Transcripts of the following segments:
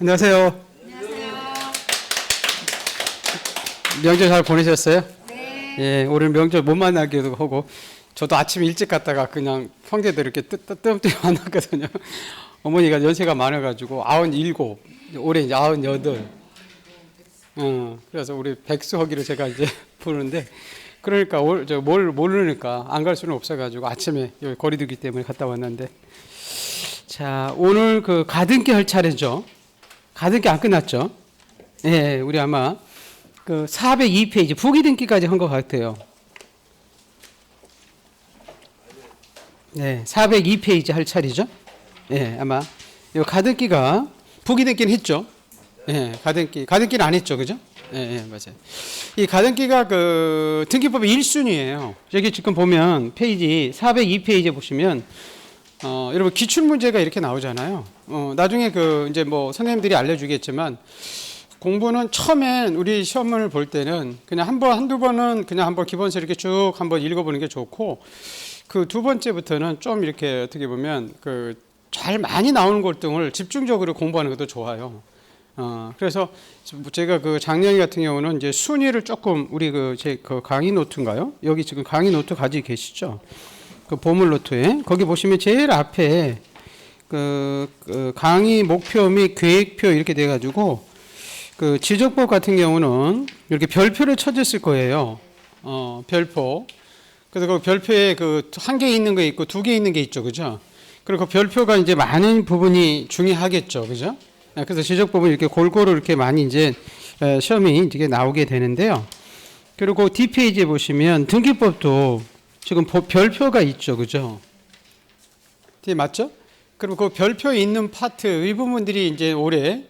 안녕하세요. 안녕하세요. 명절 잘 보내셨어요? 네. 예, 오늘 명절 못 만나기도 하고, 저도 아침 일찍 갔다가 그냥 형제들 이렇게 뜨뜻뜨뜻 만났거든요. 어머니가 연세가 많아가지고 97, 올해 이제 98. 그래서 우리 백수하기로 제가 이제 부르는데, 그러니까 뭘 모르니까 안 갈 수는 없어가지고 아침에 여기 거리두기 때문에 갔다 왔는데, 자, 오늘 그 가등기 할 차례죠. 가등기 안 끝났죠? 예, 우리 아마 그 402페이지 부기등기까지 한 것 같아요. 네, 402페이지 할 차례죠? 예, 아마 이 가등기가 부기등기는 했죠? 예, 가등기는 안 했죠, 그죠? 예, 예, 맞아요. 이 가등기가 그 등기법의 1순위예요. 여기 지금 보면 페이지 402페이지에 보시면 여러분 기출 문제가 이렇게 나오잖아요. 나중에 그 이제 뭐 선생님들이 알려주겠지만 공부는 처음엔 우리 시험을 볼 때는 그냥 한두 번은 그냥 한번 기본서 이렇게 쭉 한번 읽어보는 게 좋고, 그 두 번째부터는 좀 이렇게 어떻게 보면 그 잘 많이 나오는 것 등을 집중적으로 공부하는 것도 좋아요. 그래서 제가 그 작년 같은 경우는 이제 순위를 조금 우리 제 강의 노트인가요? 여기 지금 강의 노트 가지고 계시죠? 그 보물 노트에 거기 보시면 제일 앞에 그 강의 목표 및 계획표 이렇게 돼 가지고 그 지적법 같은 경우는 이렇게 별표를 쳐졌을 거예요. 별표. 그래서 그 별표에 그 한 개 있는 거 있고 두 개 있는 게 있죠. 그죠? 그리고 그 별표가 이제 많은 부분이 중요하겠죠. 그죠? 그래서 지적법은 이렇게 골고루 이렇게 많이 이제 시험이 이렇게 나오게 되는데요. 그리고 뒷페이지에 보시면 등기법도 지금 별표가 있죠. 그죠? 뒤에 맞죠? 그리고 그 별표에 있는 파트 이 부분들이 이제 올해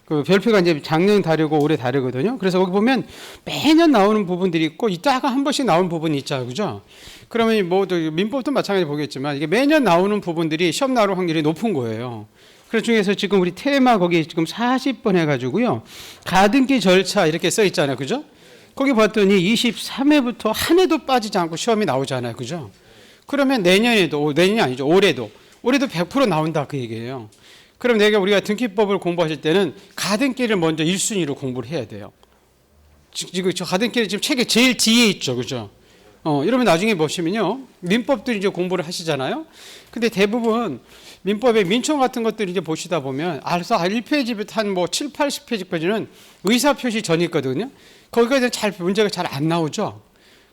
그 별표가 이제 작년 다르고 올해 다르거든요. 그래서 거기 보면 매년 나오는 부분들이 있고 이따가 한 번씩 나오는 부분이 있죠. 그죠? 그러면 뭐 민법도 마찬가지 보겠지만 이게 매년 나오는 부분들이 시험 나올 확률이 높은 거예요. 그 중에서 지금 우리 테마 거기 지금 40번 해가지고요. 가등기 절차 이렇게 써 있잖아요. 그죠? 거기 봤더니 23회부터 한 해도 빠지지 않고 시험이 나오잖아요. 그죠? 그러면 내년이 아니죠. 올해도 100% 나온다 그 얘기예요. 그럼 우리가 등기법을 공부하실 때는 가등기를 먼저 1순위로 공부를 해야 돼요. 지금 저 가등기는 지금 책에 제일 뒤에 있죠. 그죠? 이러면 나중에 보시면요. 민법도 이제 공부를 하시잖아요. 근데 대부분 민법의 민청 같은 것들 이제 보시다 보면 알아서 1페이지부터 한 뭐 7, 80페이지까지는 의사표시 전이 있거든요. 거기까지는 문제가 잘 안 나오죠.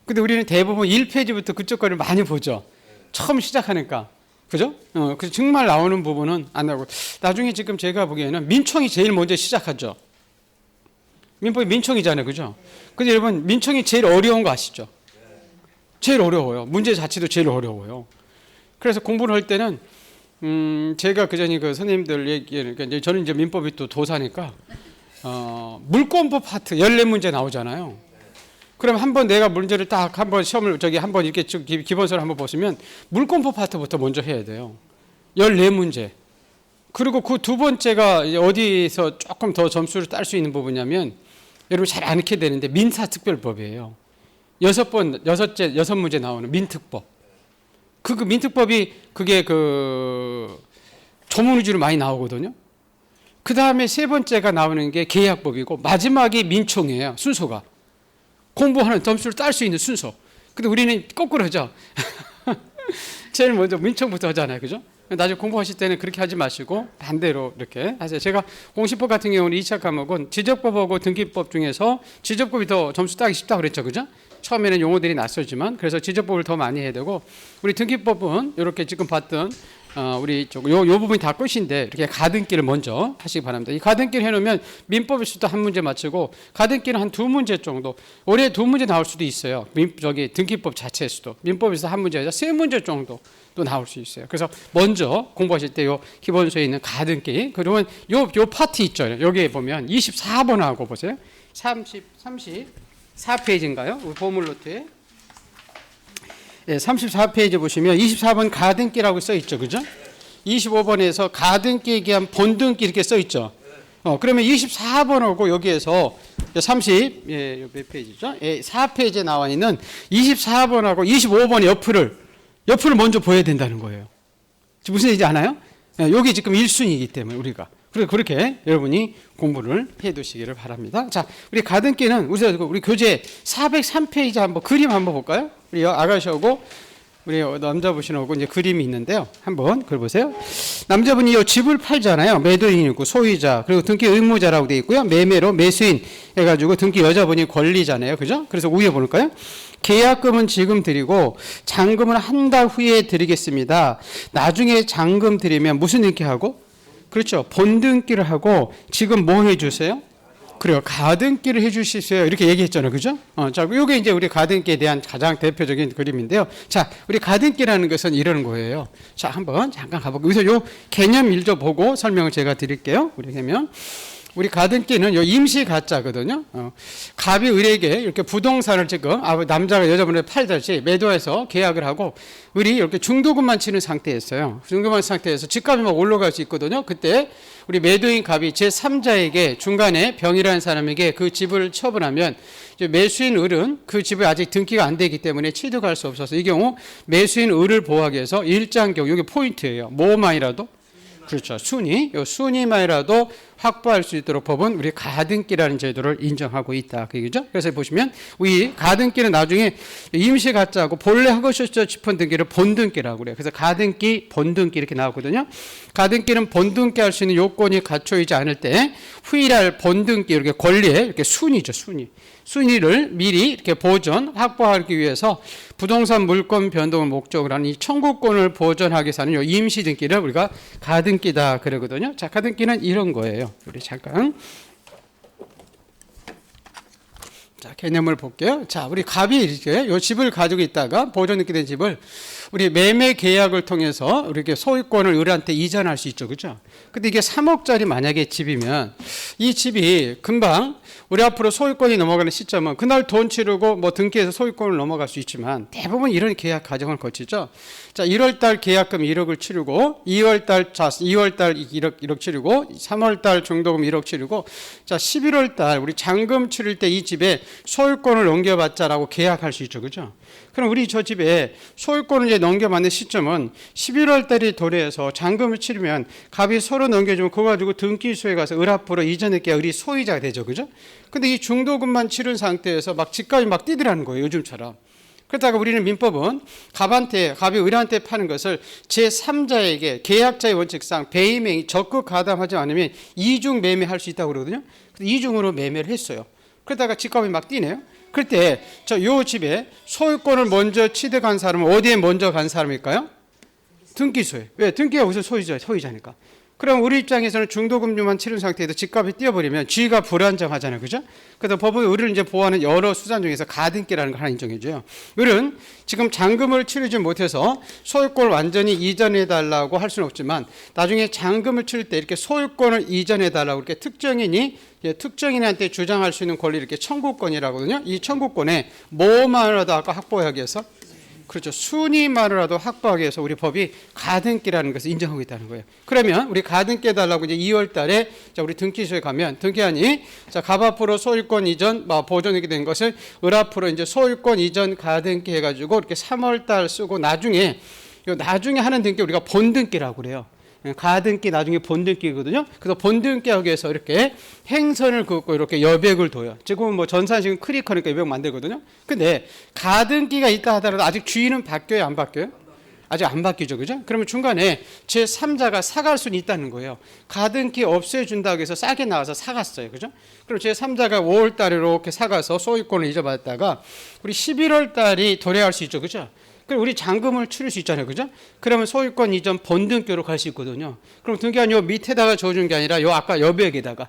근데 우리는 대부분 1페이지부터 그쪽 거를 많이 보죠. 처음 시작하니까. 그죠? 그래서 정말 나오는 부분은 안 나오고. 나중에 지금 제가 보기에는 민청이 제일 먼저 시작하죠. 민법이 민청이잖아요. 그죠? 근데 여러분, 민청이 제일 어려운 거 아시죠? 제일 어려워요. 문제 자체도 제일 어려워요. 그래서 공부를 할 때는, 제가 그전에 그 선생님들 얘기를, 그러니까 저는 이제 민법이 또 도사니까, 물권법 파트 14문제 나오잖아요. 그럼 한번 내가 문제를 딱 한번 시험을 한번 이렇게 기본서를 한번 보시면 물권법 파트부터 먼저 해야 돼요. 14문제. 그리고 그 두 번째가 어디서 조금 더 점수를 딸 수 있는 부분이냐면 여러분 잘 안 익게 되는데 민사특별법이에요. 6문제 나오는 민특법. 그 민특법이 그게 그 조문 위주로 많이 나오거든요. 그 다음에 세 번째가 나오는 게 계약법이고 마지막이 민총이에요. 순서가. 공부하는 점수를 딸 수 있는 순서. 근데 우리는 거꾸로 하죠. 제일 먼저 민청부터 하잖아요. 그죠? 나중에 공부하실 때는 그렇게 하지 마시고 반대로 이렇게 하세요. 제가 공시법 같은 경우는 2차 과목은 지적법하고 등기법 중에서 지적법이 더 점수 따기 쉽다 그랬죠. 그죠? 처음에는 용어들이 낯설지만 그래서 지적법을 더 많이 해야 되고 우리 등기법은 이렇게 지금 봤던 우리 요 부분이 다 끝인데 이렇게 가등기를 먼저 하시기 바랍니다. 이 가등기를 해놓으면 민법에서도 한 문제 맞추고 가등기는 한 2문제 정도 올해 2문제 나올 수도 있어요. 등기법 자체에서도 민법에서 한 문제에서 3문제 정도 또 나올 수 있어요. 그래서 먼저 공부하실 때 요 기본서에 있는 가등기 그러면 요 파트 있죠. 여기에 보면 24번하고 보세요. 34페이지인가요? 보물 노트에. 예, 34페이지 보시면 24번 가등기라고 써 있죠. 그죠? 25번에서 가등기에 대한 본등기 이렇게 써 있죠. 그러면 24번하고 여기에서 몇 페이지죠? 예, 4페이지에 나와 있는 24번하고 25번의 옆을 먼저 보여야 된다는 거예요. 무슨 얘기인지 아나요? 예, 여기 지금 1순위이기 때문에 우리가 그렇게 여러분이 공부를 해 두시기를 바랍니다. 자, 우리 가등기는 우리 교재 403페이지 한번 그림 한번 볼까요? 우리 아가씨하고 우리 남자분하고 이제 그림이 있는데요. 한번 그걸 보세요. 남자분이 이 집을 팔잖아요. 매도인이 있고 소유자 그리고 등기 의무자라고 되어 있고요. 매매로 매수인 해가지고 등기 여자분이 권리잖아요. 그죠? 그래서 위에 볼까요? 계약금은 지금 드리고 잔금은 한 달 후에 드리겠습니다. 나중에 잔금 드리면 무슨 등기하고? 그렇죠. 본등기를 하고 지금 뭐 해주세요? 그래요. 가등기를 해주시세요. 이렇게 얘기했잖아요. 그죠? 자, 요게 이제 우리 가등기에 대한 가장 대표적인 그림인데요. 자, 우리 가등기라는 것은 이런 거예요. 자, 한번 잠깐 가볼게요. 여기서 요 개념 1조 보고 설명을 제가 드릴게요. 우리 가등기는 요 임시 가짜거든요. 갑이 을에게 이렇게 부동산을 지금 남자가 여자분을 팔듯이 매도해서 계약을 하고 을이 이렇게 중도금만 치는 상태였어요. 중도금만 상태에서 집값이 막 올라갈 수 있거든요. 그때 우리 매도인 갑이 제3자에게 중간에 병이라는 사람에게 그 집을 처분하면 이제 매수인 을은 그 집이 아직 등기가 안 되기 때문에 취득할 수 없어서 이 경우 매수인 을을 보호하기 위해서 일정 경우 이게 포인트예요. 뭐만이라도 그렇죠. 순위만이라도 확보할 수 있도록 법은 우리 가등기라는 제도를 인정하고 있다. 그 얘기죠. 그래서 보시면 우리 가등기는 나중에 임시 가짜하고 본래 하고 싶은 등기를 본등기라고 그래요. 그래서 가등기, 본등기 이렇게 나오거든요. 가등기는 본등기 할 수 있는 요건이 갖춰지지 않을 때 후일할 본등기 이렇게 권리에 이렇게 순위죠. 순위를 미리 이렇게 보존, 확보하기 위해서 부동산 물권 변동을 목적으로 하는 이 청구권을 보존하기 위해서 하는 이 임시 등기를 우리가 가등기다 그러거든요. 자, 가등기는 이런 거예요. 우리 잠깐. 자, 개념을 볼게요. 자, 우리 갑이 이렇게 이 집을 가지고 있다가 보존 등기 된 집을 우리 매매 계약을 통해서 이렇게 소유권을 을한테 이전할 수 있죠. 그죠? 근데 이게 3억짜리 만약에 집이면 이 집이 금방 우리 앞으로 소유권이 넘어가는 시점은 그날 돈 치르고 뭐 등기해서 소유권을 넘어갈 수 있지만 대부분 이런 계약 과정을 거치죠. 자, 1월 달 계약금 1억을 치르고 2월 달 1억 치르고 3월 달 중도금 1억 치르고 자, 11월 달 우리 잔금 치를 때 이 집에 소유권을 넘겨받자라고 계약할 수 있죠. 그죠? 그럼 우리 저 집에 소유권을 이제 넘겨받는 시점은 11월 달이 도래해서 잔금을 치르면 갑이 서로 넘겨주면 그거 가지고 등기소에 가서 을 앞으로 이전할게 을이 소유자가 되죠. 그죠? 근데 이 중도금만 치른 상태에서 막 집값이 막 뛰더라는 거예요. 요즘처럼. 그러다가 우리는 민법은 갑이 을한테 파는 것을 제3자에게 계약자의 원칙상 배임행위 적극 가담하지 않으면 이중 매매할 수 있다고 그러거든요. 이중으로 매매를 했어요. 그러다가 집값이 막 뛰네요. 그럴 때 요 집에 소유권을 먼저 취득한 사람은 어디에 먼저 간 사람일까요? 등기소에. 왜? 등기가 우선 소유자니까. 그럼 우리 입장에서는 중도금융만 치른 상태에서 집값이 뛰어버리면 쥐가 불안정하잖아요. 그죠? 그래서 법은 을을 이제 보호하는 여러 수단 중에서 가등기라는 걸 하나 인정해줘요. 을은 지금 잔금을 치르지 못해서 소유권을 완전히 이전해달라고 할 수는 없지만 나중에 잔금을 치를 때 이렇게 소유권을 이전해달라고 이렇게 특정인한테 주장할 수 있는 권리 이렇게 청구권이라고 하거든요. 이 청구권에 뭐만이라도 아까 확보하기 위해서 그렇죠. 순위만으로라도 확보하기 위해서 우리 법이 가등기라는 것을 인정하고 있다는 거예요. 그러면 우리 가등기 해달라고 이제 2월 달에 자, 우리 등기소에 가면 등기하니 자, 갑 앞으로 소유권 이전 보존하게 된 것을 을 앞으로 이제 소유권 이전 가등기 해가지고 이렇게 3월 달 쓰고 나중에 하는 등기 우리가 본등기라고 그래요. 가등기 나중에 본등기거든요. 그래서 본등기하기 위해서 이렇게 행선을 긋고 이렇게 여백을 둬요. 지금은 뭐 전산 지금 크리커니까 여백 만들거든요. 근데 가등기가 있다 하더라도 아직 주인은 바뀌어요, 안 바뀌어요? 아직 안 바뀌죠, 그죠? 그러면 중간에 제3자가 사갈 수는 있다는 거예요. 가등기 없애준다고 해서 싸게 나와서 사갔어요, 그죠? 그럼 제3자가 5월 달에 이렇게 사가서 소유권을 잊어받았다가 우리 11월 달이 도래할 수 있죠, 그죠? 그럼 우리 잔금을 치를 수 있잖아요. 그죠? 그러면 소유권 이전 본등기로 갈 수 있거든요. 그럼 등기한 요 밑에다가 줘준 게 아니라 요 아까 여백에다가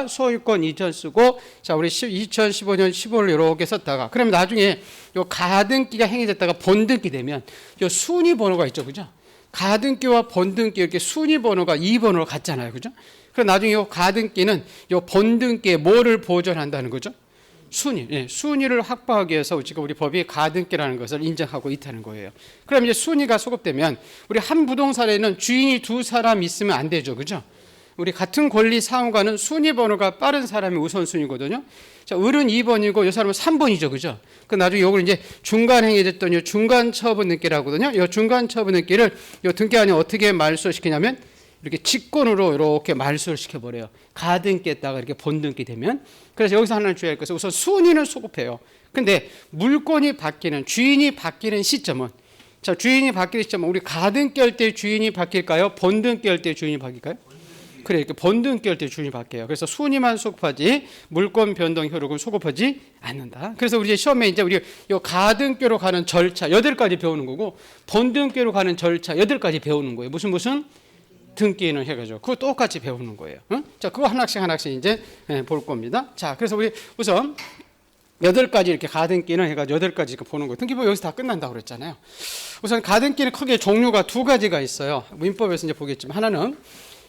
소유권 이전 쓰고 자, 우리 2015년 15월 이렇게 썼다가 그러면 나중에 요 가등기가 행해졌다가 본등기 되면 요 순위 번호가 있죠. 그죠? 가등기와 본등기 이렇게 순위 번호가 2번으로 같잖아요. 그죠? 그럼 나중에 요 가등기는 요 본등기에 뭐를 보존한다는 거죠? 순위를 확보하기 위해서 지금 우리 법이 가등기라는 것을 인정하고 있다는 거예요. 그럼 이제 순위가 소급되면 우리 한 부동산에는 주인이 두 사람 있으면 안 되죠. 그죠? 우리 같은 권리 사무관은 순위 번호가 빠른 사람이 우선순위거든요. 자, 을은 2번이고 이 사람은 3번이죠. 그죠? 그 나중에 요걸 이제 중간 행위됐던 요 중간 처분 등기라고 하거든요. 요 중간 처분 등기를 요 등기안에 어떻게 말소시키냐면 이렇게 직권으로 이렇게 말소를 시켜버려요. 가등기에다가 이렇게 본등기 되면. 그래서 여기서 하나 주의할 것은 우선 순위는 소급해요. 근데 물건이 바뀌는, 주인이 바뀌는 시점은, 자, 주인이 바뀌는 시점은 우리 가등기 할 때 주인이 바뀔까요? 본등기 할 때 주인이 바뀔까요? 그래, 이렇게 본등기 할 때 주인이 바뀌어요. 그래서 순위만 소급하지 물권 변동 효력은 소급하지 않는다. 그래서 우리 시험에 이제 우리 요 가등기로 가는 절차 8가지 배우는 거고, 본등기로 가는 절차 8가지 배우는 거예요. 무슨 등기는 해가지고 그거 똑같이 배우는 거예요. 응? 자, 그거 하나씩 이제 볼 겁니다. 자, 그래서 우리 우선 8가지 이렇게 가등기는 해가지고 8가지 이렇게 보는 거예요. 등기법 여기서 다 끝난다고 그랬잖아요. 우선 가등기는 크게 종류가 2가지가 있어요. 민법에서 이제 보겠지만, 하나는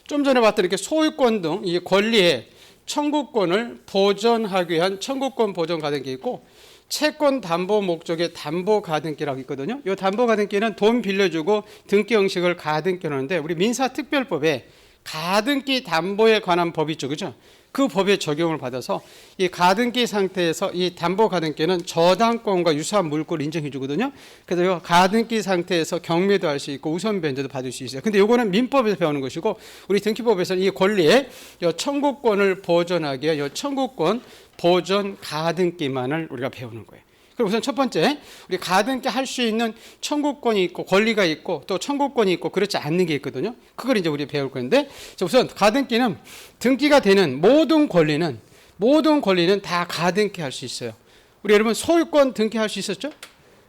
좀 전에 봤던 이렇게 소유권 등 이 권리의 청구권을 보전하기 위한 청구권 보전 가등기 있고, 채권 담보 목적의 담보 가등기라고 있거든요. 이 담보 가등기는 돈 빌려주고 등기 형식을 가등기로 하는데, 우리 민사특별법에 가등기 담보에 관한 법이 있죠, 그죠? 그 법에 적용을 받아서 이 가등기 상태에서 이 담보 가등기는 저당권과 유사한 물권을 인정해 주거든요. 그래서 이 가등기 상태에서 경매도 할 수 있고 우선 변제도 받을 수 있어요. 근데 요거는 민법에서 배우는 것이고, 우리 등기법에서는 이 권리에 이 청구권을 보전하기 위해 이 청구권 보전 가등기만을 우리가 배우는 거예요. 그럼 우선 첫 번째, 우리 가등기 할 수 있는 청구권이 있고 권리가 있고 또 청구권이 있고 그렇지 않는 게 있거든요. 그걸 이제 우리 배울 건데, 우선 가등기는 등기가 되는 모든 권리는 다 가등기 할 수 있어요. 우리 여러분 소유권 등기할 수 있었죠?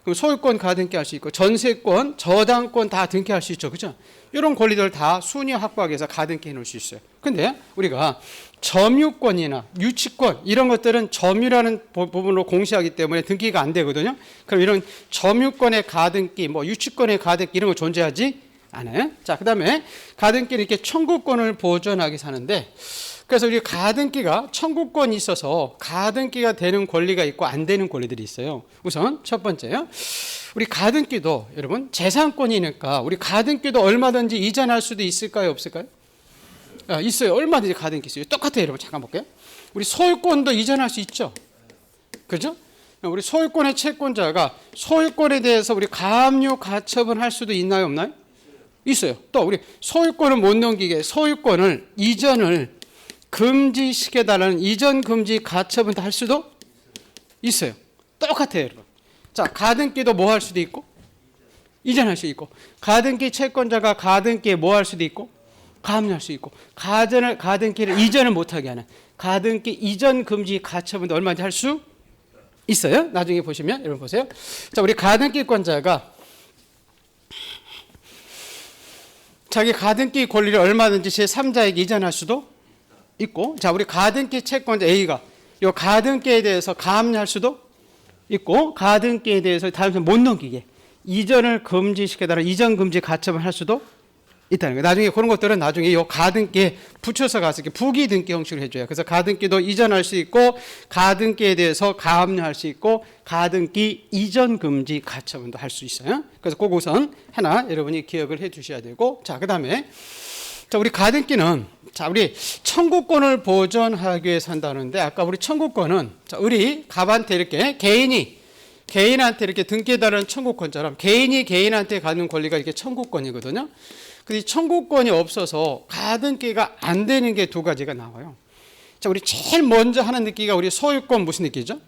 그럼 소유권 가등기 할 수 있고, 전세권, 저당권 다 등기할 수 있죠, 그죠? 이런 권리들 다 순위 확보하기 위해서 가등기 해놓을 수 있어요. 근데 우리가 점유권이나 유치권 이런 것들은 점유라는 부분으로 공시하기 때문에 등기가 안 되거든요. 그럼 이런 점유권의 가등기, 뭐 유치권의 가등기 이런 거 존재하지 않아요. 자, 그다음에 가등기는 이렇게 청구권을 보존하기 사는데, 그래서 우리 가등기가 청구권이 있어서 가등기가 되는 권리가 있고 안 되는 권리들이 있어요. 우선 첫 번째요. 우리 가등기도 여러분 재산권이니까 우리 가등기도 얼마든지 이전할 수도 있을까요, 없을까요? 있어요. 얼마든지 가등기 있어요. 똑같아요, 여러분. 잠깐 볼게요. 우리 소유권도 이전할 수 있죠. 그죠? 우리 소유권의 채권자가 소유권에 대해서 우리 가압류 가처분 할 수도 있나요, 없나요? 있어요. 또 우리 소유권을 못 넘기게 소유권을 이전을 금지시켜달라는 이전 금지 가처분도 할 수도 있어요. 똑같아요, 여러분. 자, 가등기도 뭐 할 수도 있고 이전할 수 있고, 가등기 채권자가 가등기에 뭐 할 수도 있고 가압류할 수 있고, 가등기를 이전을 못하게 하는 가등기 이전 금지 가처분도 얼마든지 할 수 있어요. 나중에 보시면 여러분 보세요. 자, 우리 가등기권자가 자기 가등기 권리를 얼마든지 제3자에게 이전할 수도 있고, 자, 우리 가등기 채권자 A가 이 가등기에 대해서 가압류할 수도 있고, 가등기에 대해서 다음에 못 넘기게 이전을 금지시켜달라 이전 금지 가처분 할 수도 있다는 거예요. 나중에 그런 것들은 나중에 이 가등기에 붙여서 가서 이렇게 부기 등기 형식으로 해줘요. 그래서 가등기도 이전할 수 있고, 가등기에 대해서 가압류할 수 있고, 가등기 이전 금지 가처분도 할 수 있어요. 그래서 꼭 우선 하나 여러분이 기억을 해 두셔야 되고, 자, 그다음에 자, 우리 가등기는 자, 우리 청구권을 보존하기 위해서 한다는데, 아까 우리 청구권은 자, 우리 갑한테 이렇게 개인한테 이렇게 등기해달라는 청구권처럼 개인이 개인한테 갖는 권리가 이렇게 청구권이거든요. 근데 청구권이 없어서 가등기가 안 되는 게 2가지가 나와요. 자, 우리 제일 먼저 하는 등기가 우리 소유권 무슨 등기죠?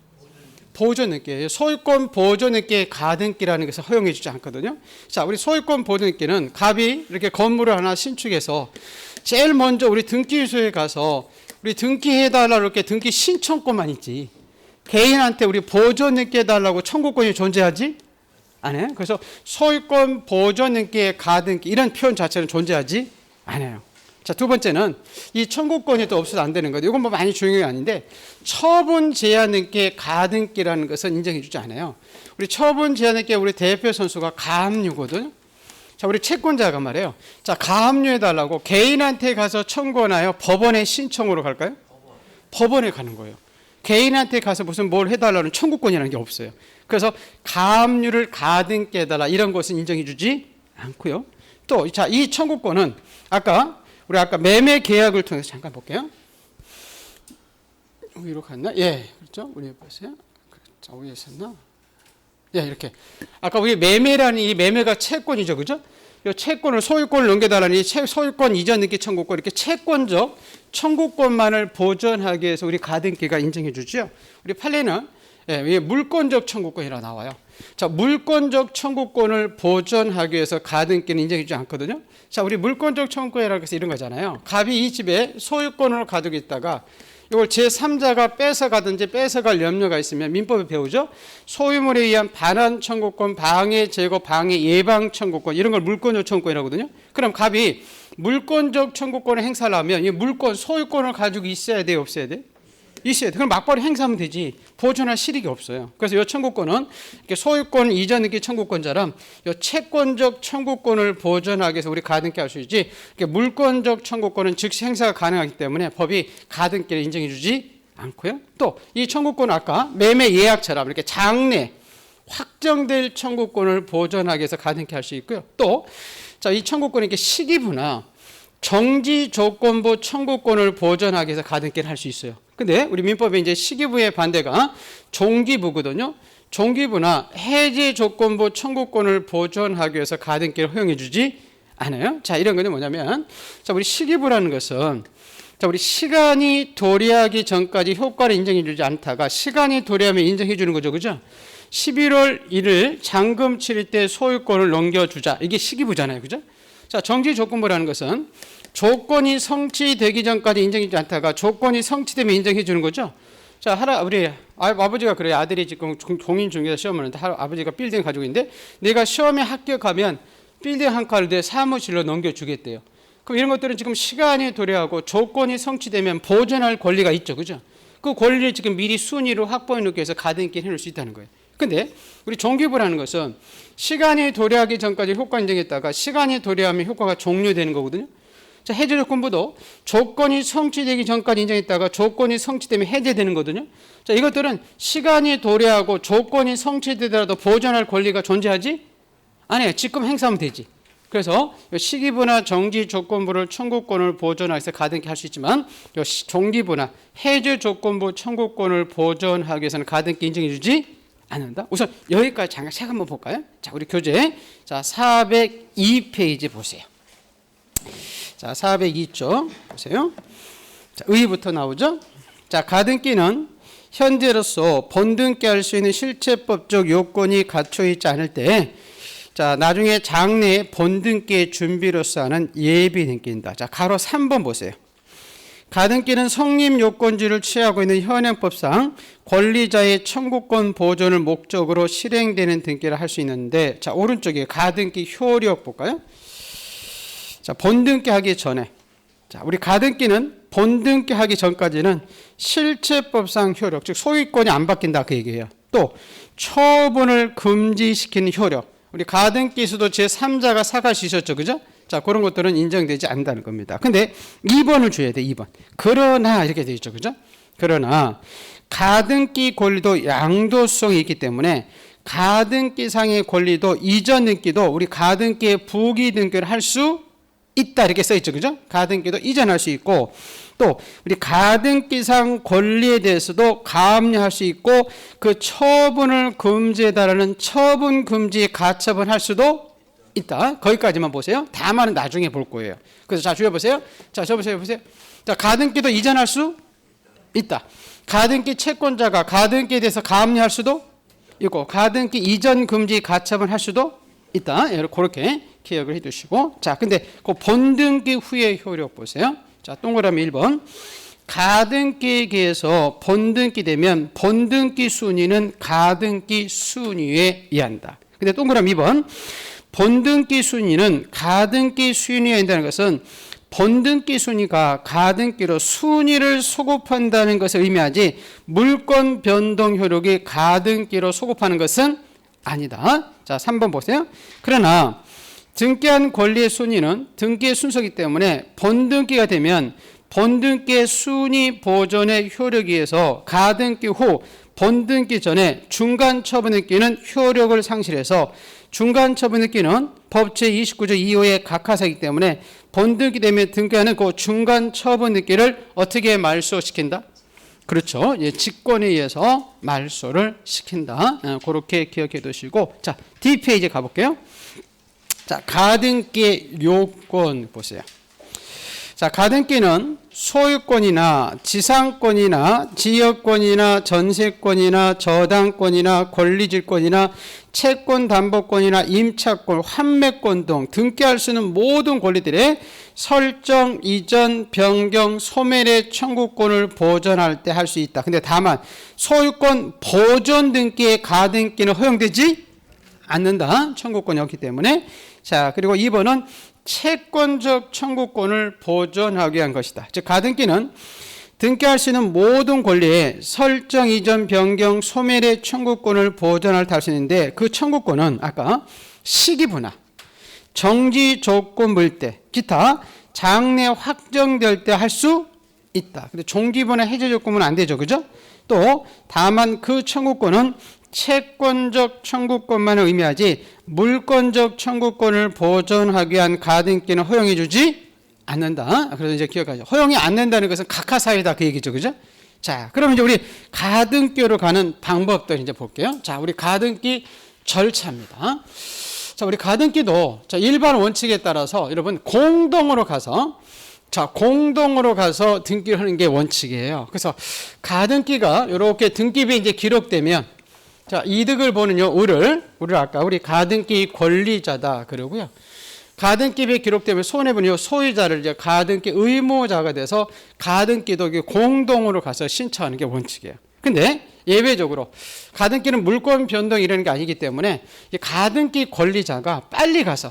보존 등기예요. 소유권 보존 등기에 가등기라는 것을 허용해 주지 않거든요. 자, 우리 소유권 보존 등기는 갑이 이렇게 건물을 하나 신축해서 제일 먼저 우리 등기소에 가서 우리 등기해달라고 이렇게 등기 신청권만 있지, 개인한테 우리 보존 등기해달라고 청구권이 존재하지 않아요. 그래서 소유권 보존 등기의 가등기 이런 표현 자체는 존재하지 않아요. 자, 2번째는 이 청구권이 또 없어도 안 되는 거예요. 이건 뭐 많이 중요한 게 아닌데, 처분 제한 등기의 가등기라는 것은 인정해 주지 않아요. 우리 처분 제한 등기의 우리 대표 선수가 가압류거든요. 자, 우리 채권자가 말이에요. 자, 가압류해 달라고 개인한테 가서 청구하나요? 법원에 신청으로 갈까요? 법원에 가는 거예요. 개인한테 가서 무슨 뭘 해달라는 청구권이라는 게 없어요. 그래서 가압류를 가등기 해달라 이런 것은 인정해 주지 않고요. 또, 자, 이 청구권은 우리 아까 매매 계약을 통해서 잠깐 볼게요. 위로 갔나? 예, 그렇죠. 우리 보세요. 자, 위에 있었나? 예, 이렇게. 아까 우리 매매라는 이 매매가 채권이죠, 그죠? 요 채권을 소유권을 넘겨달라니 소유권 이전 등기 청구권 이렇게 채권적 청구권만을 보전하기 위해서 우리 가등기가 인정해 주죠. 우리 판례는 물권적 청구권이라 나와요. 자, 물권적 청구권을 보전하기 위해서 가등기는 인정해 주지 않거든요. 자, 우리 물권적 청구권이라고 해서 이런 거잖아요. 갑이 이 집에 소유권을 가지고 있다가 이걸 제3자가 뺏어가든지 뺏어갈 염려가 있으면 민법에 배우죠. 소유물에 의한 반환 청구권, 방해 제거, 방해 예방 청구권 이런 걸 물권적 청구권이라고 하거든요. 그럼 갑이 물권적 청구권을 행사를 하면 이 물권, 소유권을 가지고 있어야 돼요, 없어야 돼요? 있어야 돼. 그럼 막바로 행사하면 되지. 보존할 실익이 없어요. 그래서 이 청구권은 이렇게 소유권 이전 등기 청구권자람 이 채권적 청구권을 보존하기 위해서 우리 가등기 할 수 있지. 물권적 청구권은 즉시 행사가 가능하기 때문에 법이 가등기를 인정해 주지 않고요. 또 이 청구권은 아까 매매 예약처럼 이렇게 장래 확정될 청구권을 보존하기 위해서 가등기 할 수 있고요. 또 자, 이 청구권은 이렇게 시기부나 정지 조건부 청구권을 보존하기 위해서 가등기를 할 수 있어요. 근데 우리 민법에 이제 시기부의 반대가 종기부거든요. 종기부나 해제 조건부 청구권을 보존하기 위해서 가등기를 허용해 주지 않아요. 자, 이런 거는 뭐냐면 자, 우리 시기부라는 것은 자, 우리 시간이 도래하기 전까지 효과를 인정해 주지 않다가 시간이 도래하면 인정해 주는 거죠. 그죠? 11월 1일 잔금 치를 때 소유권을 넘겨주자. 이게 시기부잖아요. 그죠? 자, 정지 조건부라는 것은 조건이 성취되기 전까지 인정하지 않다가 조건이 성취되면 인정해 주는 거죠. 자, 우리 아버지가 그래요. 아들이 지금 공인 중개사 시험을 하는데 아버지가 빌딩 가지고 있는데 내가 시험에 합격하면 빌딩 한 칸을 내 사무실로 넘겨주겠대요. 그럼 이런 것들은 지금 시간이 도래하고 조건이 성취되면 보존할 권리가 있죠. 그죠? 그 권리를 지금 미리 순위로 확보해 놓기 위해서 가등기를 해놓을 수 있다는 거예요. 근데 우리 종기부라는 것은 시간이 도래하기 전까지 효과 인정했다가 시간이 도래하면 효과가 종료되는 거거든요. 자, 해제 조건부도 조건이 성취되기 전까지 인정했다가 조건이 성취되면 해제되는 거거든요. 자, 이것들은 시간이 도래하고 조건이 성취되더라도 보존할 권리가 존재하지 않아요. 지금 행사하면 되지. 그래서 시기부나 정지 조건부를 청구권을 보존하기 위해서 가등기 할 수 있지만 종기부나 해제 조건부 청구권을 보존하기 위해서는 가등기 인정해 주지 않는다. 우선 여기까지 잠깐 책 한번 볼까요? 자, 우리 교재 자 402페이지 보세요. 자, 402쪽 보세요. 자, 의의부터 나오죠. 자, 가등기는 현재로서 본등기 할 수 있는 실체법적 요건이 갖춰 있지 않을 때, 자, 나중에 장래 본등기의 준비로서 하는 예비 등기입니다. 자, 가로 3번 보세요. 가등기는 성립 요건지를 취하고 있는 현행법상 권리자의 청구권 보존을 목적으로 실행되는 등기를 할 수 있는데, 자, 오른쪽에 가등기 효력 볼까요? 자, 본등기 하기 전에, 자, 우리 가등기는 본등기 하기 전까지는 실체법상 효력, 즉 소유권이 안 바뀐다 그 얘기예요. 또 처분을 금지시키는 효력, 우리 가등기에서도 제3자가 사갈 수 있었죠, 그죠? 자, 그런 것들은 인정되지 않는다는 겁니다. 근데 2번을 줘야 돼, 2번. 그러나 이렇게 돼 있죠, 그죠? 그러나 가등기 권리도 양도성이 있기 때문에 가등기상의 권리도 이전 등기도 우리 가등기의 부기 등기를 할 수 있다 이렇게 써 있죠, 그죠? 가등기도 이전할 수 있고 또 우리 가등기상 권리에 대해서도 가압류할 수 있고 그 처분을 금지해달라는 처분 금지 가처분 할 수도 있다. 거기까지만 보세요. 다만은 나중에 볼 거예요. 그래서 자, 주여 보세요. 자, 저 보세요. 자, 가등기도 이전할 수 있다. 가등기 채권자가 가등기에 대해서 가압류할 수도 있고 가등기 이전 금지 가처분 할 수도 있다. 그렇게 기억을 해두시고, 자, 근데 그 본등기 후의 효력 보세요. 자, 동그라미 1번. 가등기에서 본등기 되면 본등기 순위는 가등기 순위에 의한다. 근데 동그라미 2번. 본등기 순위는 가등기 순위에 의한다는 것은 본등기 순위가 가등기로 순위를 소급한다는 것을 의미하지 물권 변동 효력이 가등기로 소급하는 것은 아니다. 자, 3번 보세요. 그러나 등기한 권리의 순위는 등기의 순서이기 때문에 본등기가 되면 본등기의 순위 보존의 효력에 의해서 가등기 후 본등기 전에 중간 처분 등기는 효력을 상실해서 중간 처분 등기는 법 제29조 2호의 각하사이기 때문에 본등기 되면 등기하는 그 중간 처분 등기를 어떻게 말소시킨다? 그렇죠. 예, 직권에 의해서 말소를 시킨다. 그렇게 기억해 두시고, 자, D페이지 가볼게요. 자, 가등기의 요건 보세요. 자, 가등기는 소유권이나 지상권이나 지역권이나 전세권이나 저당권이나 권리질권이나 채권 담보권이나 임차권, 환매권 등 등기할 수 있는 모든 권리들의 설정, 이전, 변경, 소멸의 청구권을 보존할 때 할 수 있다. 근데 다만 소유권 보존 등기의 가등기는 허용되지 않는다. 청구권이 없기 때문에. 자, 그리고 2번은 채권적 청구권을 보존하기 위한 것이다. 즉 가등기는 등기할 수 있는 모든 권리에 설정, 이전, 변경, 소멸의 청구권을 보존할 때 할 수 있는데 그 청구권은 아까 시기 분할, 정지 조건 물때, 기타 장래 확정될 때 할 수 있다. 근데 종지 분할 해제 조건은 안 되죠, 그죠? 또 다만 그 청구권은 채권적 청구권만을 의미하지 물권적 청구권을 보존하기 위한 가등기는 허용해 주지 않는다. 그래서 이제 기억하죠. 허용이 안 된다는 것은 각하사유다 그 얘기죠, 그죠? 자, 그러면 이제 우리 가등기로 가는 방법들 이제 볼게요. 자, 우리 가등기 절차입니다. 자, 우리 가등기도 자, 일반 원칙에 따라서 여러분 공동으로 가서 등기를 하는 게 원칙이에요. 그래서 가등기가 이렇게 등기부에 이제 기록되면 자, 이득을 보는 을을 아까 우리 가등기 권리자다 그러고요. 가등기부에 기록되면 손해보는 소유자를 이제 가등기 의무자가 돼서 가등기도 공동으로 가서 신청하는 게 원칙이에요. 근데 예외적으로 가등기는 물권 변동 이라는 게 아니기 때문에 가등기 권리자가 빨리 가서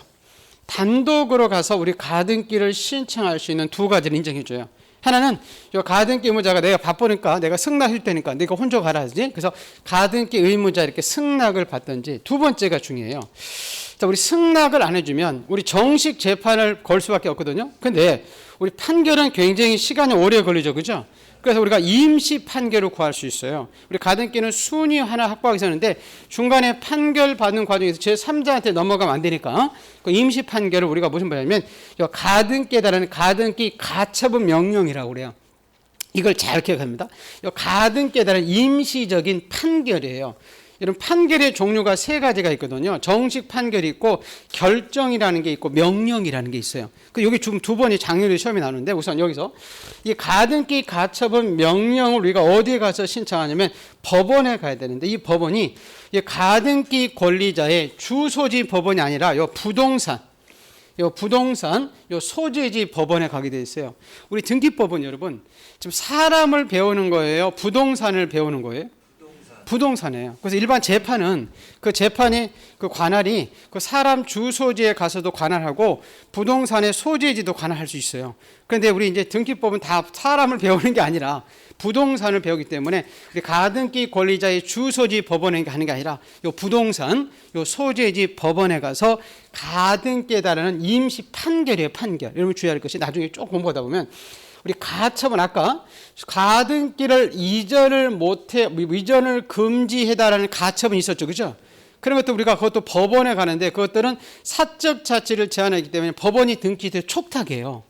단독으로 가서 우리 가등기를 신청할 수 있는 두 가지를 인정해 줘요. 하나는 가등기 의무자가 내가 바쁘니까 내가 승낙할 때니까 내가 혼자 가라지. 그래서 가등기 의무자 이렇게 승낙을 받든지. 두 번째가 중요해요. 자, 우리 승낙을 안 해주면 우리 정식 재판을 걸 수밖에 없거든요. 근데 우리 판결은 굉장히 시간이 오래 걸리죠, 그죠? 그래서 우리가 임시 판결을 구할 수 있어요. 우리 가등기는 순위 하나 확보하기 있었는데 중간에 판결 받는 과정에서 제3자한테 넘어가면 안 되니까 그 임시 판결을 우리가 무슨 말이냐면 가등기에 따른 가등기 가처분 명령이라고 그래요. 이걸 잘 기억합니다. 가등기에 따른 임시적인 판결이에요. 이런 판결의 종류가 세 가지가 있거든요. 정식 판결이 있고 결정이라는 게 있고 명령이라는 게 있어요. 여기 지금 두 번이 작년에 시험이 나오는데 우선 여기서 이 가등기 가처분 명령을 우리가 어디에 가서 신청하냐면 법원에 가야 되는데 이 법원이 이 가등기 권리자의 주소지 법원이 아니라 요 부동산 소재지 법원에 가게 돼 있어요. 우리 등기법은 여러분 지금 사람을 배우는 거예요. 부동산을 배우는 거예요. 부동산이에요. 그래서 일반 재판은 그 재판의 그 관할이 그 사람 주소지에 가서도 관할하고 부동산의 소재지도 관할할 수 있어요. 그런데 우리 이제 등기법은 다 사람을 배우는 게 아니라 부동산을 배우기 때문에 가등기 권리자의 주소지 법원에 가는 게 아니라 요 부동산, 요 소재지 법원에 가서 가등기에 따르는 임시 판결이에요, 판결. 여러분 주의할 것이 나중에 쭉 공부하다 보면 우리 가처분 아까 가등기를 이전을 금지해달라는 가처분이 있었죠, 그죠? 그런 것도 우리가 그것도 법원에 가는데 그것들은 사적 자치를 제한하기 때문에 법원이 등기돼 촉탁해요.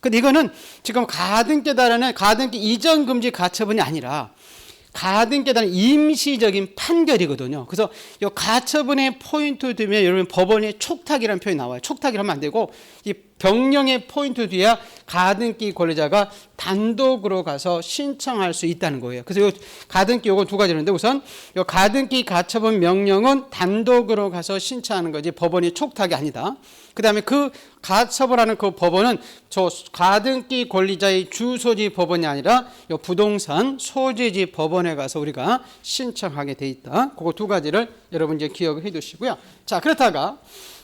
근데 이거는 지금 가등기에 따르는 가등기 이전 금지 가처분이 아니라 가등기에 따른 임시적인 판결이거든요. 그래서 이 가처분의 포인트 뒤에 여러분 법원의 촉탁이라는 표현이 나와요. 촉탁이라면 하면 안 되고 이 병령의 포인트 뒤에 가등기 권리자가 단독으로 가서 신청할 수 있다는 거예요. 그래서 이 가등기 요거 두 가지인데 우선 이 가등기 가처분 명령은 단독으로 가서 신청하는 거지 법원이 촉탁이 아니다. 그 다음에 그 가처분하는 그 법원은 저 가등기 권리자의 주소지 법원이 아니라 이 부동산 소재지 법원에 가서 우리가 신청하게 돼 있다. 그거 두 가지를 여러분 이제 기억해 두시고요. 자, 그렇다가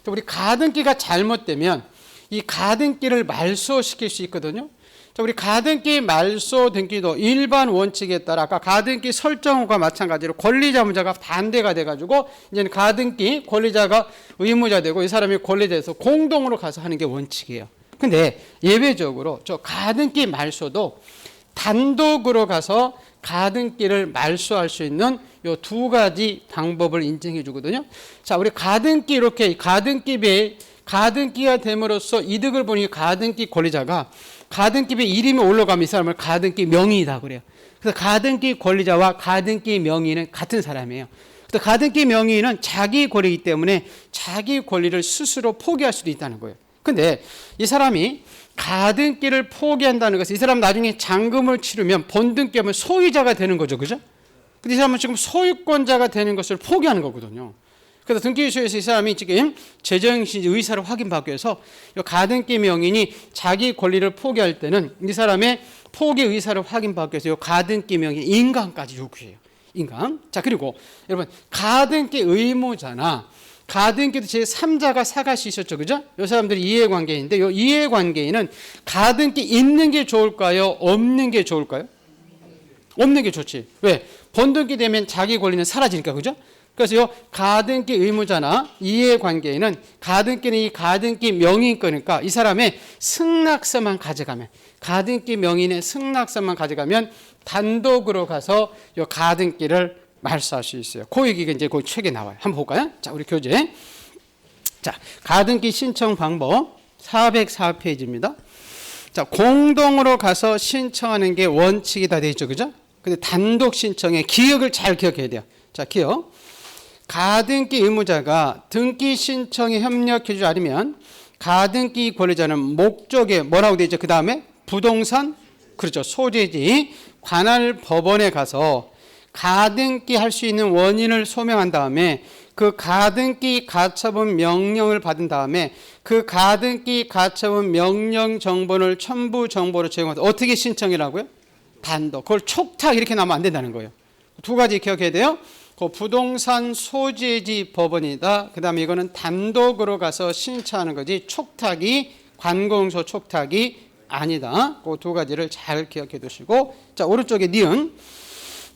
우리 가등기가 잘못되면 이 가등기를 말소시킬 수 있거든요. 자, 우리 가등기 말소 등기도 일반 원칙에 따라 아까 가등기 설정과 마찬가지로 권리자 문제가 반대가 돼가지고 이제는 가등기 권리자가 의무자 되고 이 사람이 권리자에서 공동으로 가서 하는 게 원칙이에요. 근데 예외적으로 저 가등기 말소도 단독으로 가서 가등기를 말소할 수 있는 요 두 가지 방법을 인정해 주거든요. 자, 우리 가등기 이렇게 가등기가 됨으로써 이득을 보는 가등기 권리자가 가등기에 이름이 올라가면 이 사람을 가등기 명의이다 그래요. 그래서 가등기 권리자와 가등기 명의는 같은 사람이에요. 또 가등기 명의인은 자기 권리이기 때문에 자기 권리를 스스로 포기할 수도 있다는 거예요. 근데 이 사람이 가등기를 포기한다는 것은 이 사람 나중에 잔금을 치르면 본등기 하면 소유자가 되는 거죠. 그죠? 근데 이 사람은 지금 소유권자가 되는 것을 포기하는 거거든요. 그래서 등기소에서 이 사람이 지금 재정신 의사를 확인받기 위해서 이 가등기 명인이 자기 권리를 포기할 때는 이 사람의 포기 의사를 확인받기 위해서 이 가등기 명인 인감까지 요구해요. 인감. 자, 그리고 여러분 가등기 의무자나 가등기도 제3자가 사갈 수 있었죠. 그죠? 이 사람들이 이해관계인데 이 이해관계인은 가등기 있는 게 좋을까요? 없는 게 좋을까요? 없는 게 좋지. 왜? 본등기 되면 자기 권리는 사라지니까. 그죠? 그래서 이 가등기 의무자나 이해관계인은 가등기는 이 가등기 명인 거니까 이 사람의 승낙서만 가져가면 가등기 명인의 승낙서만 가져가면 단독으로 가서 이 가등기를 말소할 수 있어요. 그 얘기가 이제 그 책에 나와요. 한번 볼까요? 자, 우리 교재. 자, 가등기 신청 방법 404페이지입니다. 자, 공동으로 가서 신청하는 게 원칙이 다 돼 있죠. 그죠? 근데 단독 신청의 기억을 잘 기억해야 돼요. 자, 기억. 가등기 의무자가 등기 신청에 협력해 주지 않으면 가등기 권리자는 목적에 뭐라고 되어 있죠? 그 다음에 부동산, 그렇죠. 소재지 관할 법원에 가서 가등기 할 수 있는 원인을 소명한 다음에 그 가등기 가처분 명령을 받은 다음에 그 가등기 가처분 명령 정보를 첨부 정보로 제공해서 어떻게 신청이라고요? 단독. 그걸 촉탁 이렇게 나오면 안 된다는 거예요. 두 가지 기억해야 돼요. 그 부동산 소재지 법원이다. 그 다음에 이거는 단독으로 가서 신청하는 거지 촉탁이 관공서 촉탁이 아니다. 그 두 가지를 잘 기억해 두시고, 자, 오른쪽에 니은.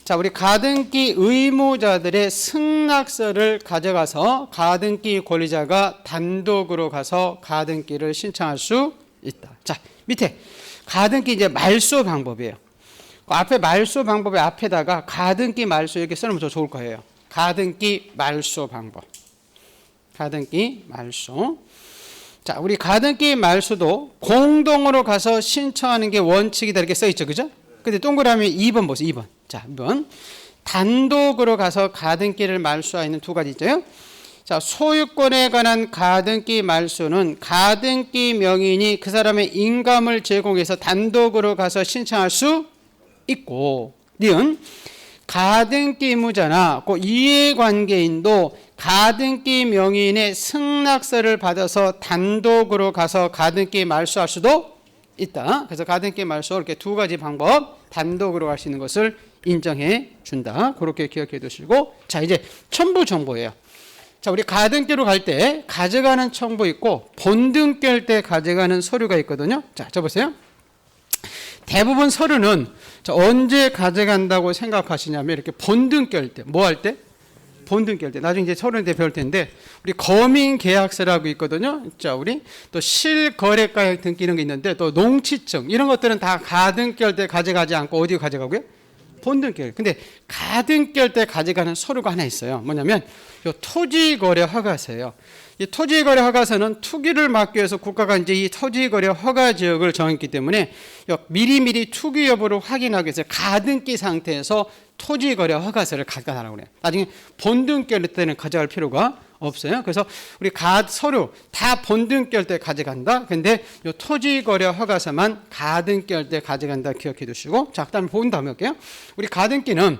자, 우리 가등기 의무자들의 승낙서를 가져가서 가등기 권리자가 단독으로 가서 가등기를 신청할 수 있다. 자, 밑에 가등기 이제 말소 방법이에요. 그 앞에 말소 방법의 앞에다가 가등기 말소 이렇게 써놓으면 더 좋을 거예요. 가등기 말소 방법. 가등기 말소. 자, 우리 가등기 말소도 공동으로 가서 신청하는 게 원칙이다 이렇게 써 있죠. 그죠? 근데 동그라미 2번 보세요. 2번. 자, 2번. 단독으로 가서 가등기를 말소하는 두 가지 있죠. 자, 소유권에 관한 가등기 말소는 가등기 명인이 그 사람의 인감을 제공해서 단독으로 가서 신청할 수 있고, 니은 가등기 의무자나 그 이해관계인도 가등기 명인의 승낙서를 받아서 단독으로 가서 가등기 말소할 수도 있다. 그래서 가등기 말소 이렇게 두 가지 방법 단독으로 갈 수 있는 것을 인정해 준다. 그렇게 기억해 두시고, 자, 이제 첨부 정보예요. 자, 우리 가등기로 갈 때 가져가는 첨부 있고 본등기 할 때 가져가는 서류가 있거든요. 자, 저 보세요. 대부분 서류는 언제 가져간다고 생각하시냐면 이렇게 본등기 할 때, 뭐 할 때? 본등기 할 때. 나중에 이제 서류에 대해 배울 텐데 우리 거민 계약서라고 있거든요. 자, 우리 또 실거래가액 등기 이런 게 있는데 또 농취증 이런 것들은 다 가등기 할 때 가져가지 않고 어디 가져가고요? 본등기. 근데 가등기 할 때 가져가는 서류가 하나 있어요. 뭐냐면 이 토지거래 허가서예요. 이 토지거래 허가서는 투기를 막기 위해서 국가가 이제 이 토지거래 허가 지역을 정했기 때문에 미리미리 투기 여부를 확인하기 위해서 가등기 상태에서 토지거래 허가서를 가져가라고 그래요. 나중에 본등기 할 때는 가져갈 필요가 없어요. 그래서 우리 서류 다 본등기 할 때 가져간다. 근데 이 토지거래 허가서만 가등기 할 때 가져간다 기억해 두시고, 자, 그다음에 본 다음에 할게요. 우리 가등기는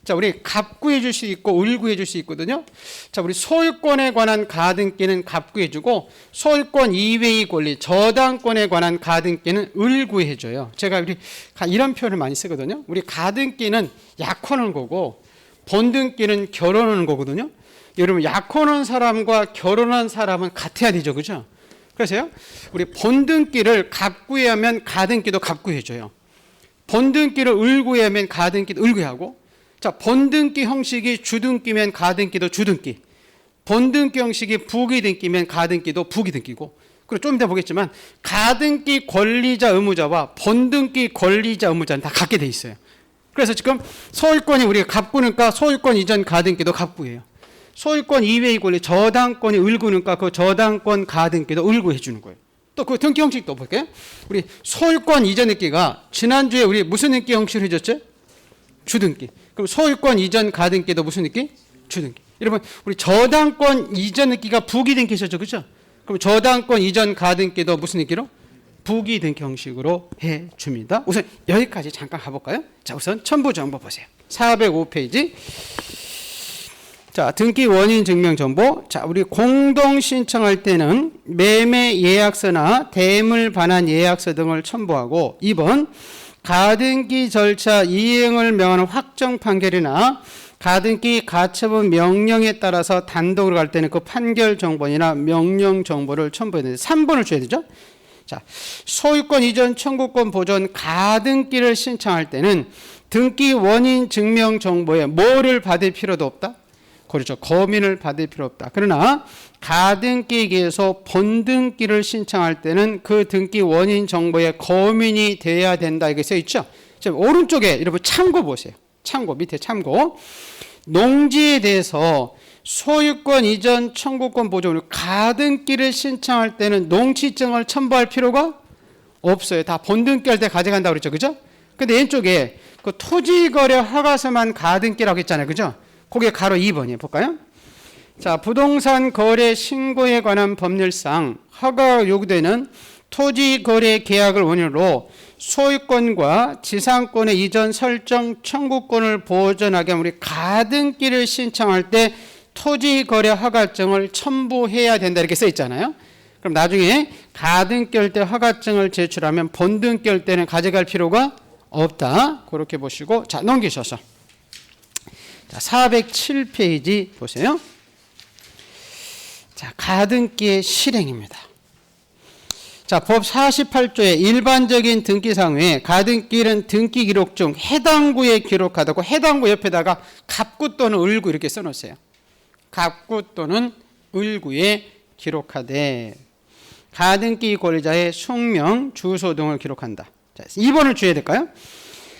자, 우리 갑구해 줄 수 있고 을구해 줄 수 있거든요. 자, 우리 소유권에 관한 가등기는 갑구해 주고 소유권 이외의 권리, 저당권에 관한 가등기는 을구해 줘요. 제가 우리 이런 표현을 많이 쓰거든요. 우리 가등기는 약혼하는 거고 본등기는 결혼하는 거거든요. 여러분, 약혼한 사람과 결혼한 사람은 같아야 되죠. 그죠? 그래서요. 우리 본등기를 갑구해 하면 가등기도 갑구해 줘요. 본등기를 을구해 하면 가등기도 을구해 하고, 자, 본등기 형식이 주등기면 가등기도 주등기, 본등기 형식이 부기등기면 가등기도 부기등기고, 그리고 좀 이따 보겠지만 가등기 권리자 의무자와 본등기 권리자 의무자는 다 같게 돼 있어요. 그래서 지금 소유권이 우리가 갑구니까 소유권 이전 가등기도 갑구예요. 소유권 이외의 권리 저당권이 을구니까 그 저당권 가등기도 을구해 주는 거예요. 또 그 등기 형식도 볼게요. 우리 소유권 이전 등기가 지난주에 우리 무슨 등기 형식을 해줬죠? 주등기. 그럼 소유권 이전 가등기도 무슨 등기? 주등기. 여러분 우리 저당권 이전 등기가 부기 등기 있었죠, 그죠? 그럼 저당권 이전 가등기도 무슨 등기로? 부기 등기 형식으로 해줍니다. 우선 여기까지 잠깐 가볼까요? 자, 우선 첨부 정보 보세요. 405페이지. 자, 등기 원인 증명 정보. 자, 우리 공동 신청할 때는 매매 예약서나 대물 반환 예약서 등을 첨부하고 2번 가등기 절차 이행을 명하는 확정 판결이나 가등기 가처분 명령에 따라서 단독으로 갈 때는 그 판결 정보나 명령 정보를 첨부해야 되는데 3번을 줘야 되죠. 자, 소유권 이전 청구권 보존 가등기를 신청할 때는 등기 원인 증명 정보에 뭐를 받을 필요도 없다? 그렇죠. 거민을 받을 필요 없다. 그러나 가등기에서 본등기를 신청할 때는 그 등기 원인 정보에 거민이 돼야 된다. 이게 써 있죠. 지금 오른쪽에 여러분 참고 보세요. 참고 밑에 참고. 농지에 대해서 소유권 이전 청구권 보존 가등기를 신청할 때는 농지증을 첨부할 필요가 없어요. 다 본등기 할 때 가져간다고 그랬죠. 그죠? 근데 왼쪽에 그 토지거래 허가서만 가등기라고 했잖아요. 그죠? 거기에 가로 2번이에요. 볼까요? 자, 부동산 거래 신고에 관한 법률상 허가가 요구되는 토지거래 계약을 원인으로 소유권과 지상권의 이전 설정 청구권을 보존하게 하면 우리 가등기를 신청할 때 토지거래 허가증을 첨부해야 된다 이렇게 써 있잖아요. 그럼 나중에 가등기 할 때 허가증을 제출하면 본등기 할 때는 가져갈 필요가 없다. 그렇게 보시고 자 넘기셔서 자 407페이지 보세요. 자 가등기의 실행입니다. 자, 법 48조의 일반적인 등기상 외에 가등기는 등기 기록 중 해당 구에 기록하다고 해당 구 옆에다가 갑구 또는 을구 이렇게 써놓으세요. 갑구 또는 을구에 기록하되 가등기 권리자의 숙명, 주소 등을 기록한다. 자, 2번을 줘야 될까요?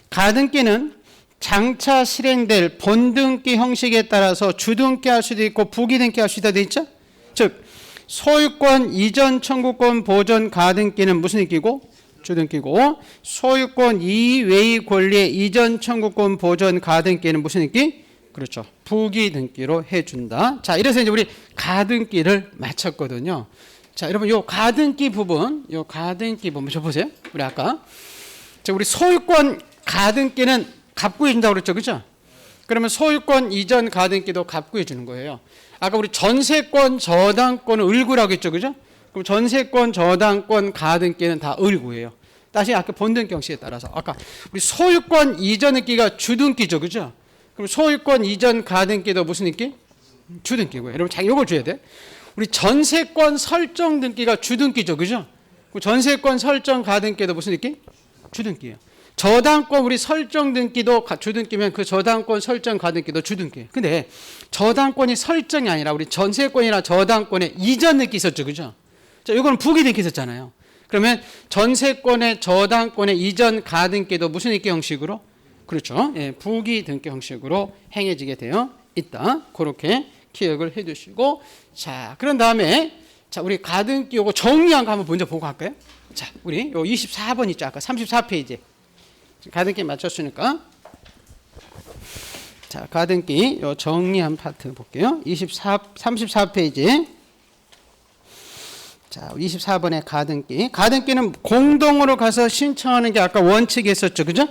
가등기는 장차 실행될 본등기 형식에 따라서 주등기 할 수도 있고 부기등기 할 수도 있죠? 즉 소유권 이전 청구권 보존 가등기는 무슨 등기고? 주등기고 소유권 이외의 권리의 이전 청구권 보존 가등기는 무슨 등기? 그렇죠. 부기등기로 해준다. 자, 이래서 이제 우리 가등기를 마쳤거든요. 자, 여러분 요 가등기 부분 좀 보세요. 우리 아까 자, 우리 소유권 가등기는 갑구해 준다고 그랬죠, 그죠? 그러면 소유권 이전 가등기도 갑구해 주는 거예요. 아까 우리 전세권, 저당권은 을구라고 했죠, 그죠? 그럼 전세권, 저당권, 가등기는 다 을구예요. 다시 아까 본등기 형식에 따라서 아까 우리 소유권 이전 등기가 주등기죠, 그죠? 그럼 소유권 이전 가등기도 무슨 등기? 주등기고요. 여러분 자 이걸 줘야 돼. 우리 전세권 설정 등기가 주등기죠, 그죠? 그럼 전세권 설정 가등기도 무슨 등기? 주등기예요. 저당권 우리 설정 등기도 주등기면 그 저당권 설정 가등기도 주등기예요. 근데 저당권이 설정이 아니라 우리 전세권이나 저당권에 이전 등기 있었죠, 그죠? 자, 이거는 부기 등기 있었잖아요. 그러면 전세권의 저당권의 이전 가등기도 무슨 등기 형식으로? 그렇죠. 예, 부기 등기 형식으로 행해지게 되어 있다. 그렇게 기억을 해두시고 자, 그런 다음에 자, 우리 가등기 요거 정리한 거 한번 먼저 보고 갈까요? 자, 우리 요 24번 있죠, 아까 34페이지. 가등기 맞췄으니까 자 가등기 요 정리한 파트 볼게요. 34페이지 자 24번의 가등기는 공동으로 가서 신청하는 게 아까 원칙이 있었죠, 그죠?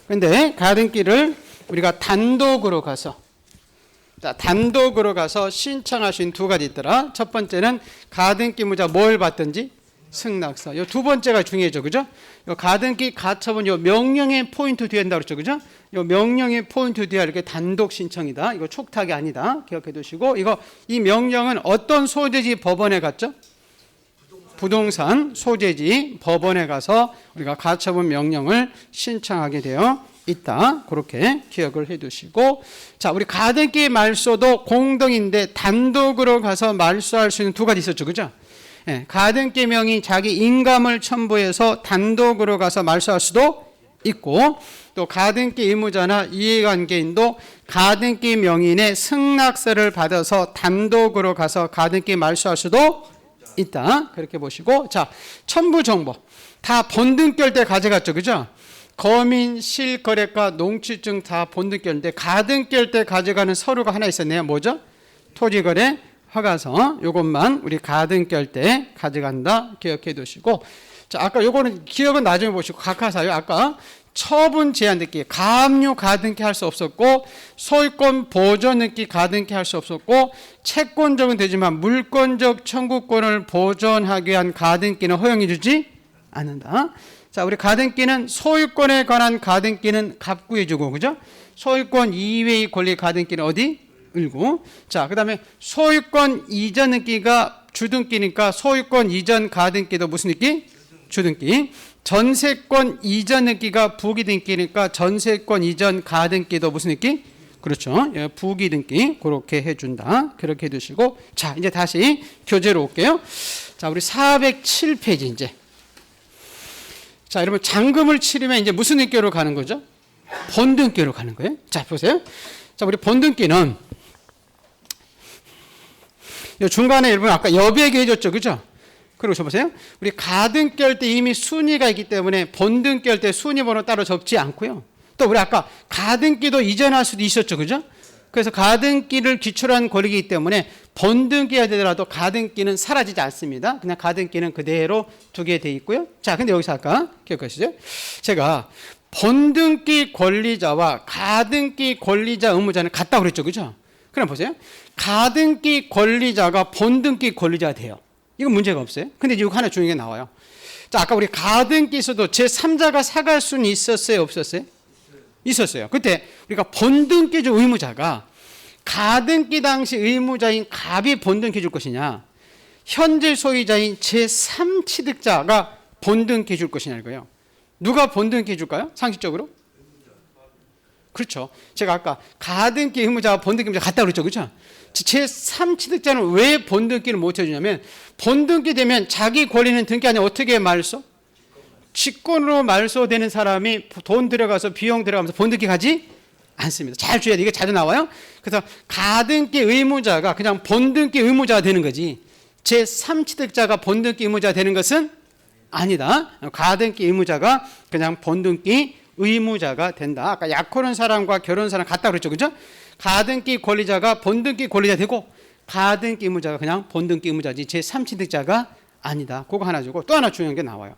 근데 가등기를 우리가 단독으로 가서 신청할 수 있는 두 가지 있더라. 첫 번째는 가등기 무자 뭘 받든지 승낙서. 요 두 번째가 중요하죠, 그죠? 요 가등기 가처분 요 명령의 포인트 뒤에 한다고 그랬죠, 그죠? 요 명령의 포인트 뒤에 이렇게 단독 신청이다. 이거 촉탁이 아니다. 기억해 두시고 이 명령은 어떤 소재지 법원에 갔죠? 부동산 소재지 법원에 가서 우리가 가처분 명령을 신청하게 되어 있다. 그렇게 기억을 해 두시고 자, 우리 가등기 말소도 공동인데 단독으로 가서 말소할 수 있는 두 가지 있었죠, 그죠? 예, 가등기명이 자기 인감을 첨부해서 단독으로 가서 말소할 수도 있고 또 가등기 의무자나 이해관계인도 가등기 명인의 승낙서를 받아서 단독으로 가서 가등기 말소할 수도 있다. 그렇게 보시고 자 첨부 정보 다 본등기 할 때 가져갔죠, 그죠? 거민, 실, 거래가, 농취증 다 본등기인데 가등기일 때 가져가는 서류가 하나 있었네요. 뭐죠? 토지거래 허가서. 요것만 우리 가등기일 때 가져간다. 기억해 두시고. 자, 아까 요거는 기억은 나중에 보시고 각하사유. 아까 처분 제한 등기, 가압류 가등기 할 수 없었고 소유권 보존 등기 가등기 할 수 없었고 채권적은 되지만 물권적 청구권을 보존하기 위한 가등기는 허용해 주지 않는다. 자, 우리 가등기는 소유권에 관한 가등기는 갑구해 주고, 그죠? 소유권 이외의 권리 가등기는 어디? 을고. 자, 그다음에 소유권 이전 등기가 주등기니까 소유권 이전 가등기도 무슨 등기? 주등기. 전세권 이전 등기가 부기 등기니까 전세권 이전 가등기도 무슨 등기? 그렇죠. 부기 등기. 그렇게 해준다. 그렇게 해두시고. 자, 이제 다시 교재로 올게요. 자, 우리 407페이지 이제. 자, 여러분 잔금을 치르면 이제 무슨 등기로 가는 거죠? 본등기로 가는 거예요. 자, 보세요. 자, 우리 본등기는 중간에 여러분 아까 여백이 해줬죠, 그죠? 그리고 저 보세요. 우리 가등기 할 때 이미 순위가 있기 때문에 본등기 할 때 순위 번호 따로 적지 않고요. 또 우리 아까 가등기도 이전할 수도 있었죠, 그죠? 그래서 가등기를 기초한 권리이기 때문에 본등기가 되더라도 가등기는 사라지지 않습니다. 그냥 가등기는 그대로 두게 돼 있고요. 자, 근데 여기서 아까 기억하시죠? 제가 본등기 권리자와 가등기 권리자 의무자는 같다고 그랬죠, 그죠? 그럼 보세요. 가등기 권리자가 본등기 권리자가 돼요. 이건 문제가 없어요. 근데 이거 하나 중요한 게 나와요. 자, 아까 우리 가등기에서도 제3자가 사갈 수는 있었어요, 없었어요? 있었어요. 그때 우리가 본등기주 의무자가 가등기 당시 의무자인 갑이 본등기 줄 것이냐, 현재 소유자인 제3취득자가 본등기 줄 것이냐 이거예요. 누가 본등기 줄까요? 상식적으로? 그렇죠. 제가 아까 가등기 의무자와 본등기 의무자 같다고 그랬죠, 그렇죠? 제3취득자는 왜 본등기를 못 해주냐면 본등기 되면 자기 권리는 등기 안에 어떻게 말소? 직권으로 말소되는 사람이 돈 들어가서 비용 들어가면서 본등기 가지 않습니다. 잘 줘야 돼. 이게 자주 나와요. 그래서 가등기 의무자가 그냥 본등기 의무자가 되는 거지 제3취득자가 본등기 의무자가 되는 것은 아니다. 가등기 의무자가 그냥 본등기 의무자가 된다. 아까 약혼한 사람과 결혼한 사람 같다고 그랬죠, 그죠? 가등기 권리자가 본등기 권리자 되고 가등기 의무자가 그냥 본등기 의무자지 제3취득자가 아니다. 그거 하나 주고 또 하나 중요한 게 나와요.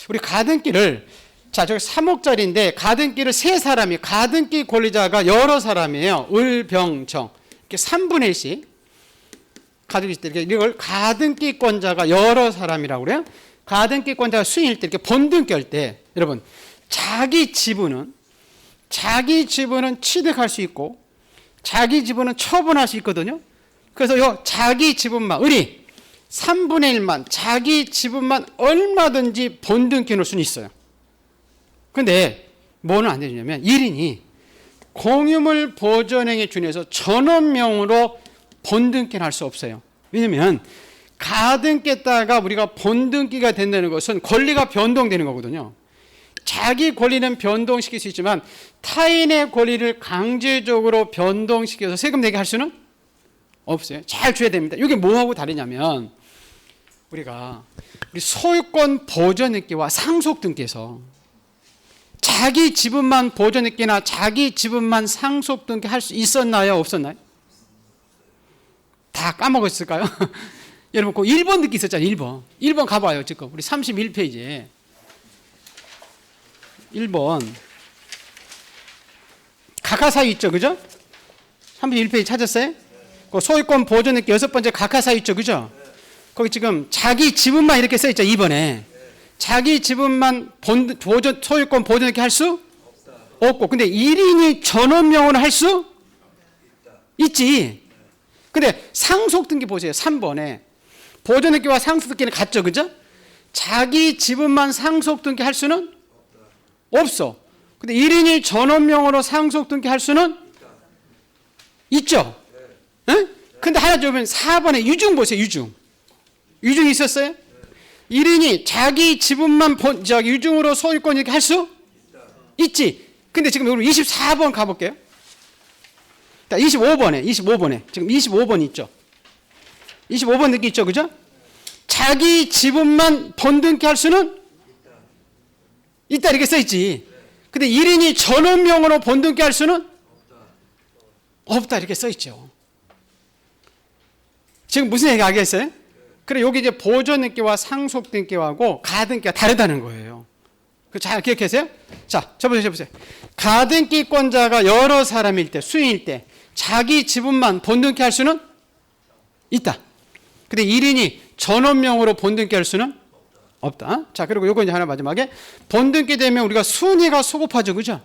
우리 가등기를 자, 저기 3억짜리인데 가등기를 세 사람이 가등기 권리자가 여러 사람이에요. 을, 병, 정. 이렇게 3분의 1씩 가지고 있을 때 이걸 가등기권자가 여러 사람이라고 그래요. 가등기권자가 수인일 때 이렇게 본등기 할 때 여러분 자기 지분은 취득할 수 있고 자기 지분은 처분할 수 있거든요. 그래서 요 자기 지분만 을이 3분의 1만 자기 지분만 얼마든지 본등기 넣을 수는 있어요. 근데 뭐는 안 되냐면 1인이 공유물 보존행위 준해서 전원명으로 본등기를 할 수 없어요. 왜냐면 가등기에다가 우리가 본등기가 된다는 것은 권리가 변동되는 거거든요. 자기 권리는 변동시킬 수 있지만 타인의 권리를 강제적으로 변동시켜서 세금 내게 할 수는 없어요. 잘 줘야 됩니다. 이게 뭐하고 다르냐면 우리 소유권 보존등기와 상속등기에서 자기 지분만 보존등기나 자기 지분만 상속등기 할 수 있었나요? 없었나요? 다 까먹었을까요? 여러분 그 1번 등기 있었잖아요. 1번 가봐요. 지금 우리 31페이지에 1번 각하사유 있죠, 그죠? 31페이지 찾았어요? 그 소유권 보존등기 6번째 각하사유 있죠, 그죠? 거기 지금 자기 지분만 이렇게 써있죠, 2번에. 자기 지분만 소유권 보존등기 할 수 없고, 근데 1인이 전원명으로 할 수 있지. 근데 상속등기 보세요, 3번에. 보존등기와 상속등기는 같죠, 그죠? 자기 지분만 상속등기 할 수는 없어. 근데 1인이 전원명으로 상속등기 할 수는 있죠. 네? 근데 하나 좀 4번에 유증 보세요, 유증. 유증 있었어요? 1인이 자기 지분만 유증으로 소유권 이렇게 할 수 있지. 근데 지금 여러분 24번 가볼게요. 25번에 지금 25번 있죠. 25번 등기 있죠, 그죠? 자기 지분만 본등기 할 수는 있다 이렇게 써 있지. 근데 1인이 전원명으로 본등기 할 수는 없다 이렇게 써 있죠. 지금 무슨 얘기 하겠어요? 그래 여기 이제 보존등기와 상속등기하고 가등기가 다르다는 거예요. 그 잘 기억하세요? 자, 저보세요. 가등기권자가 여러 사람일 때, 수인일 때 자기 지분만 본등기 할 수는 있다. 근데 1인이 전원명으로 본등기 할 수는 없다. 자, 그리고 요거 이제 하나 마지막에 본등기 되면 우리가 순위가 소급하죠. 그죠?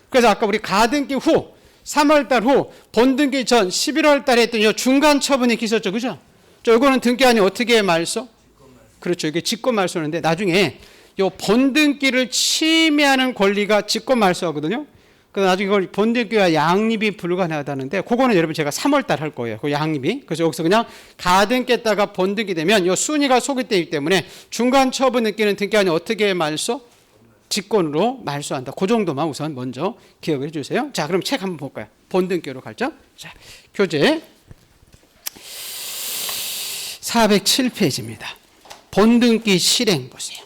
그래서 아까 우리 가등기 후 3월 달 후 본등기 전 11월 달에 했던 이 중간 처분이 있었죠. 그죠? 자, 요거는 등기한이 어떻게 말소? 그렇죠. 이게 직권 말소인데 나중에 요 본등기를 침해하는 권리가 직권 말소하거든요. 그래서 나중에 이걸 본등기와 양립이 불가능하다는데 그거는 여러분 제가 3월 달 할 거예요. 그 양립이. 그래서 여기서 그냥 가등기했다가 본등기 되면 요 순위가 소급되기 때문에 중간 처분 등기는 등기한이 어떻게 말소? 직권으로 말소한다. 그 정도만 우선 먼저 기억을 해주세요. 자, 그럼 책 한번 볼까요? 본등기로 갈죠. 자, 교재 407페이지입니다. 본등기 실행 보세요.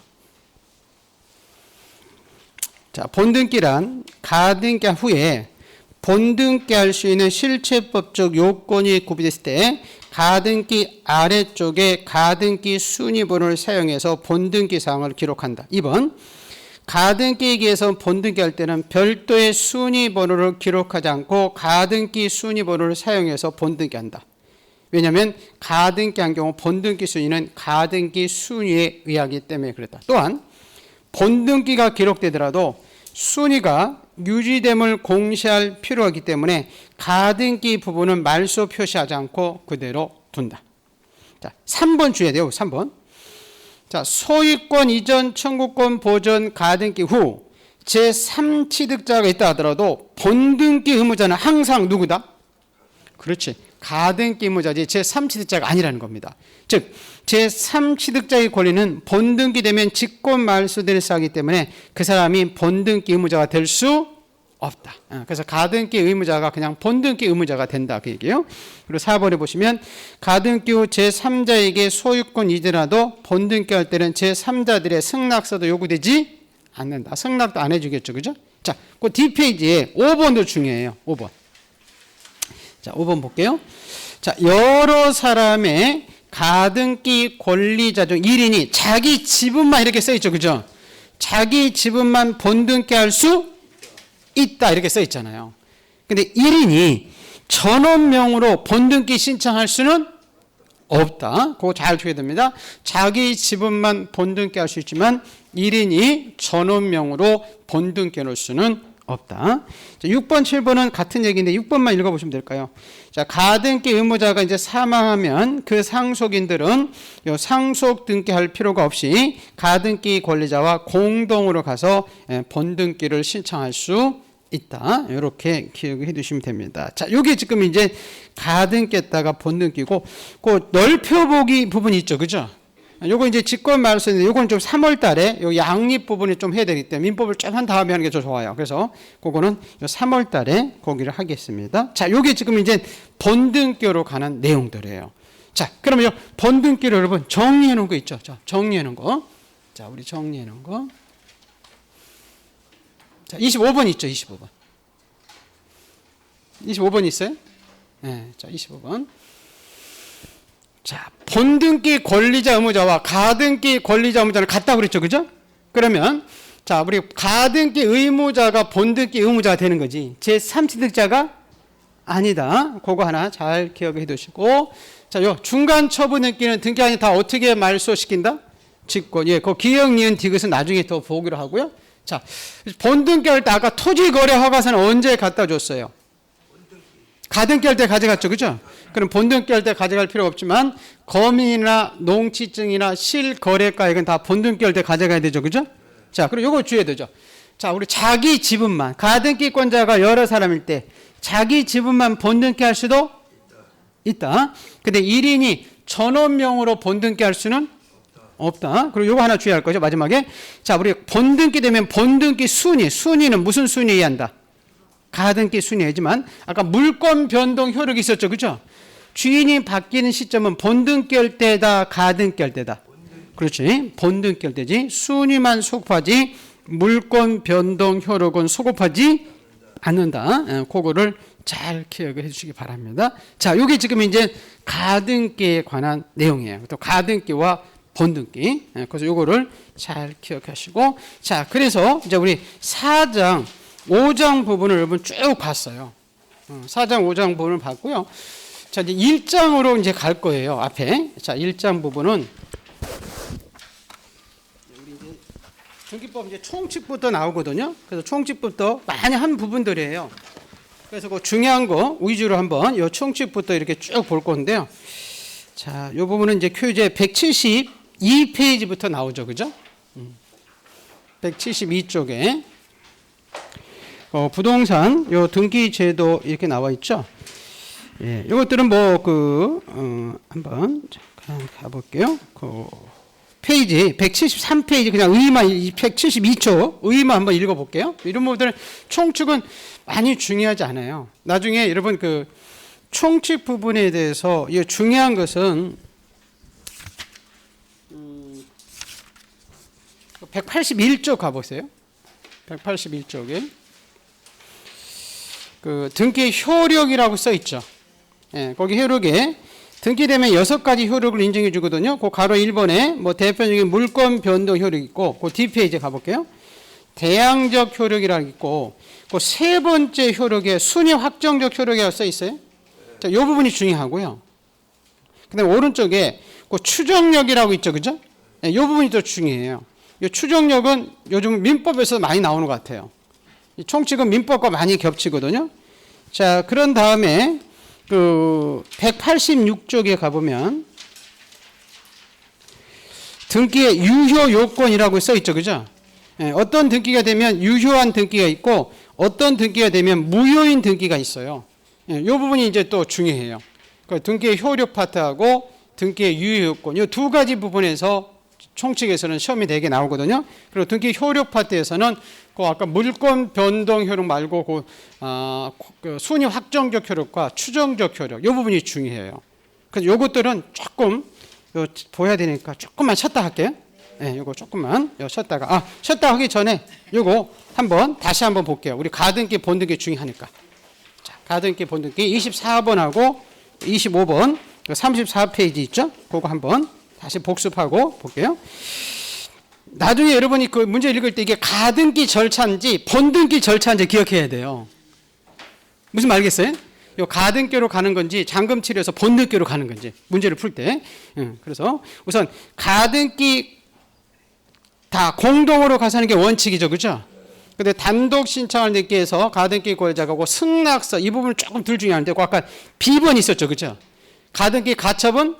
자, 본등기란 가등기 후에 본등기 할 수 있는 실체법적 요건이 구비됐을 때 가등기 아래쪽에 가등기 순위번호를 사용해서 본등기 사항을 기록한다. 2번 가등기에서 본등기 할 때는 별도의 순위번호를 기록하지 않고 가등기 순위번호를 사용해서 본등기한다. 왜냐하면 가등기한 경우 본등기 순위는 가등기 순위에 의하기 때문에 그랬다. 또한 본등기가 기록되더라도 순위가 유지됨을 공시할 필요가 있기 때문에 가등기 부분은 말소 표시하지 않고 그대로 둔다. 자, 3번 주의해야 돼요. 3번. 자, 소유권 이전 청구권 보전 가등기 후 제3취득자가 있다 하더라도 본등기 의무자는 항상 누구다? 그렇지. 가등기 의무자지 제3취득자가 아니라는 겁니다. 즉 제3취득자의 권리는 본등기 되면 직권 말소될 하기 때문에 그 사람이 본등기 의무자가 될 수 없다. 그래서 가등기 의무자가 그냥 본등기 의무자가 된다 그 얘기예요. 그리고 4번에 보시면 가등기 후 제3자에게 소유권 이전하도 본등기 할 때는 제3자들의 승낙서도 요구되지 않는다. 승낙도 안 해주겠죠. 그죠? 자, 그 뒷페이지에 5번도 중요해요. 5번. 자, 5번 볼게요. 자, 여러 사람의 가등기 권리자 중 1인이 자기 지분만 이렇게 써 있죠. 그죠? 자기 지분만 본등기 할 수 있다. 이렇게 써 있잖아요. 근데 1인이 전원명으로 본등기 신청할 수는 없다. 그거 잘 주셔야 됩니다. 자기 지분만 본등기 할 수 있지만 1인이 전원명으로 본등기 해놓을 수는 없다. 자, 6번, 7번은 같은 얘기인데 6번만 읽어보시면 될까요? 자, 가등기 의무자가 이제 사망하면 그 상속인들은 요 상속 등기할 필요가 없이 가등기 권리자와 공동으로 가서 본등기를 신청할 수 있다. 이렇게 기억해 두시면 됩니다. 자, 요게 지금 이제 가등기했다가 본등기고 그 넓혀보기 부분이 있죠. 그죠? 요거 이제 직권 말소인데 요건 좀 3월 달에 요 양립 부분이 좀 해야 되기 때문에 민법을 좀 한 다음에 하는 게 더 좋아요. 그래서 그거는 요 3월 달에 거기를 하겠습니다. 자, 요게 지금 이제 본등기로 가는 내용들이에요. 자, 그러면 요 본등기를 여러분 정리해 놓은 거 있죠? 자, 정리해 놓은 거. 자, 우리 정리해 놓은 거. 자, 25번 있죠? 25번. 25번 있어요? 네, 자, 25번. 자, 본등기 권리자 의무자와 가등기 권리자 의무자는 같다고 그랬죠. 그죠? 그러면 자, 우리 가등기 의무자가 본등기 의무자가 되는 거지 제3취득자가 아니다. 그거 하나 잘 기억해 두시고, 자, 요 중간 처분 등기는 등기한이 다 어떻게 말소시킨다? 직권. 예, 그 기억 니은 디귿은 나중에 더 보기로 하고요. 자, 본등기 할 때 아까 토지거래 허가서는 언제 갖다 줬어요? 가등기 할 때 가져갔죠. 그죠? 그럼 본등기 할 때 가져갈 필요가 없지만 거민이나 농지증이나 실거래가액은 다 본등기 할 때 가져가야 되죠. 그죠? 자, 그리고 요거 주의해야 되죠. 자, 우리 자기 지분만, 가등기권자가 여러 사람일 때 자기 지분만 본등기 할 수도 있다. 근데 1인이 전원명으로 본등기 할 수는 없다. 그리고 요거 하나 주의할 거죠. 마지막에. 자, 우리 본등기 되면 본등기 순위는 무슨 순위에 의한다? 가등기 순위이지만 아까 물권 변동 효력이 있었죠. 그죠? 주인이 바뀌는 시점은 본등기 할 때다, 가등기 할 때다. 그렇지. 본등기 할 때지. 순위만 소급하지 물권 변동 효력은 소급하지 않는다. 그거를 잘 기억을 해주시기 바랍니다. 자, 이게 지금 이제 가등기에 관한 내용이에요. 또 가등기와 본등기. 그래서 요거를 잘 기억하시고, 자, 그래서 이제 우리 4장, 5장 부분을 여러분 쭉 봤어요. 4장, 5장 부분을 봤고요. 자, 이제 1장으로 이제 갈 거예요. 앞에. 자, 1장 부분은 우리 이제 등기법 이제 총칙부터 나오거든요. 그래서 총칙부터 많이 한 부분들이에요. 그래서 그 중요한 거 위주로 한번 요 총칙부터 이렇게 쭉 볼 건데요. 자, 요 부분은 이제 교재 172페이지부터 나오죠. 그죠? 172쪽에 부동산 요 등기 제도 이렇게 나와 있죠. 예, 이것들은 뭐 한번 잠깐 가볼게요. 그 페이지 173페이지 그냥 의의만 172초 의의만 한번 읽어볼게요. 이런 부분들은 총칙은 많이 중요하지 않아요. 나중에 여러분 그 총칙 부분에 대해서 이 중요한 것은 181쪽 가보세요. 181쪽에 그 등기 효력이라고 써 있죠. 예, 거기 효력에 등기되면 6가지 효력을 인정해 주거든요. 그 가로 1번에 뭐 대표적인 물권 변동 효력 있고, 그 뒷페이지 가볼게요. 대항적 효력이라고 있고, 그 세 번째 효력에 순위 확정적 효력이라고 써 있어요. 자, 이 부분이 중요하고요. 그다음에 오른쪽에 그 추정력이라고 있죠, 그죠? 예, 이 부분이 더 중요해요. 이 추정력은 요즘 민법에서 많이 나오는 것 같아요. 이 총칙은 민법과 많이 겹치거든요. 자, 그런 다음에 그 186쪽에 가보면 등기의 유효 요건이라고 써 있죠, 그죠? 예, 어떤 등기가 되면 유효한 등기가 있고 어떤 등기가 되면 무효인 등기가 있어요. 이 부분이 이제 또 중요해요. 그 등기의 효력 파트하고 등기의 유효 요건 이 두 가지 부분에서 총칙에서는 시험이 되게 나오거든요. 그리고 등기 효력 파트에서는 그 아까 물권 변동 효력 말고 그 순위 확정적 효력과 추정적 효력 이 부분이 중요해요. 그래서 요것들은 조금 보여야 되니까 조금만 쉬었다 할게요. 네, 요거 조금만 쉬었다가 쉬었다 하기 전에 요거 다시 한번 볼게요. 우리 가등기 본등기 중요하니까. 자, 가등기 본등기 24번하고 25번 34페이지 있죠? 그거 한번 다시 복습하고 볼게요. 나중에 여러분이 그 문제 읽을 때 이게 가등기 절차인지 본등기 절차인지 기억해야 돼요. 무슨 말겠어요? 요 가등기로 가는 건지 잔금치료에서 본등기로 가는 건지 문제를 풀 때. 그래서 우선 가등기 다 공동으로 가서 하는 게 원칙이죠, 그죠? 근데 단독 신청을 냈기 위해서 가등기 고유자가 승낙서 이 부분은 조금 덜 중요한데 아까 비번이 있었죠, 그죠? 가등기 가처분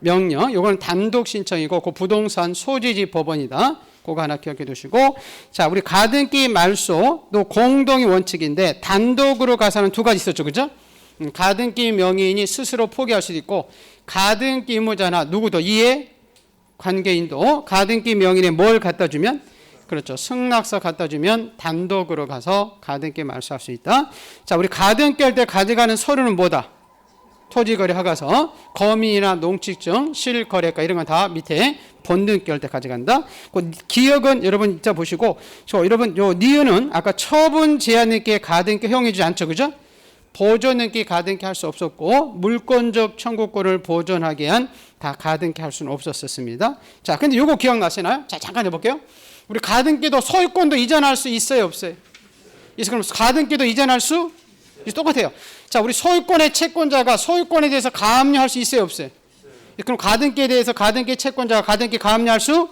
명령, 요거는 단독 신청이고 그 부동산 소지지 법원이다. 그거 하나 기억해 두시고, 자, 우리 가등기 말소도 공동이 원칙인데 단독으로 가서는 두 가지 있었죠, 그죠? 가등기 명의인이 스스로 포기할 수도 있고 가등기 의무자나 누구도 이해 관계인도 가등기 명의인에 뭘 갖다 주면 그렇죠. 승낙서 갖다 주면 단독으로 가서 가등기 말소할 수 있다. 자, 우리 가등기 할 때 가져가는 서류는 뭐다? 토지거래 허가서, 거민이나 농축증, 실거래가 이런 건 다 밑에 본등기 할 때 가져간다. 그 기억은 여러분 이따 보시고, 여러분 요 니은은 아까 처분 제한등기에 가등기 허용해 주지 않죠, 그죠? 보존등기 가등기 할 수 없었고 물권적 청구권을 보존하게 한 다 가등기 할 수는 없었습니다. 자, 근데 요거 기억나시나요? 자, 잠깐 해볼게요. 우리 가등기도 소유권도 이전할 수 있어요, 없어요? 그래서 그럼 가등기도 이전할 수 똑같아요. 자, 우리 소유권의 채권자가 소유권에 대해서 가압류할 수 있어요, 없어요? 그럼 가등기에 대해서 가등기 채권자가 가등기 가압류할 수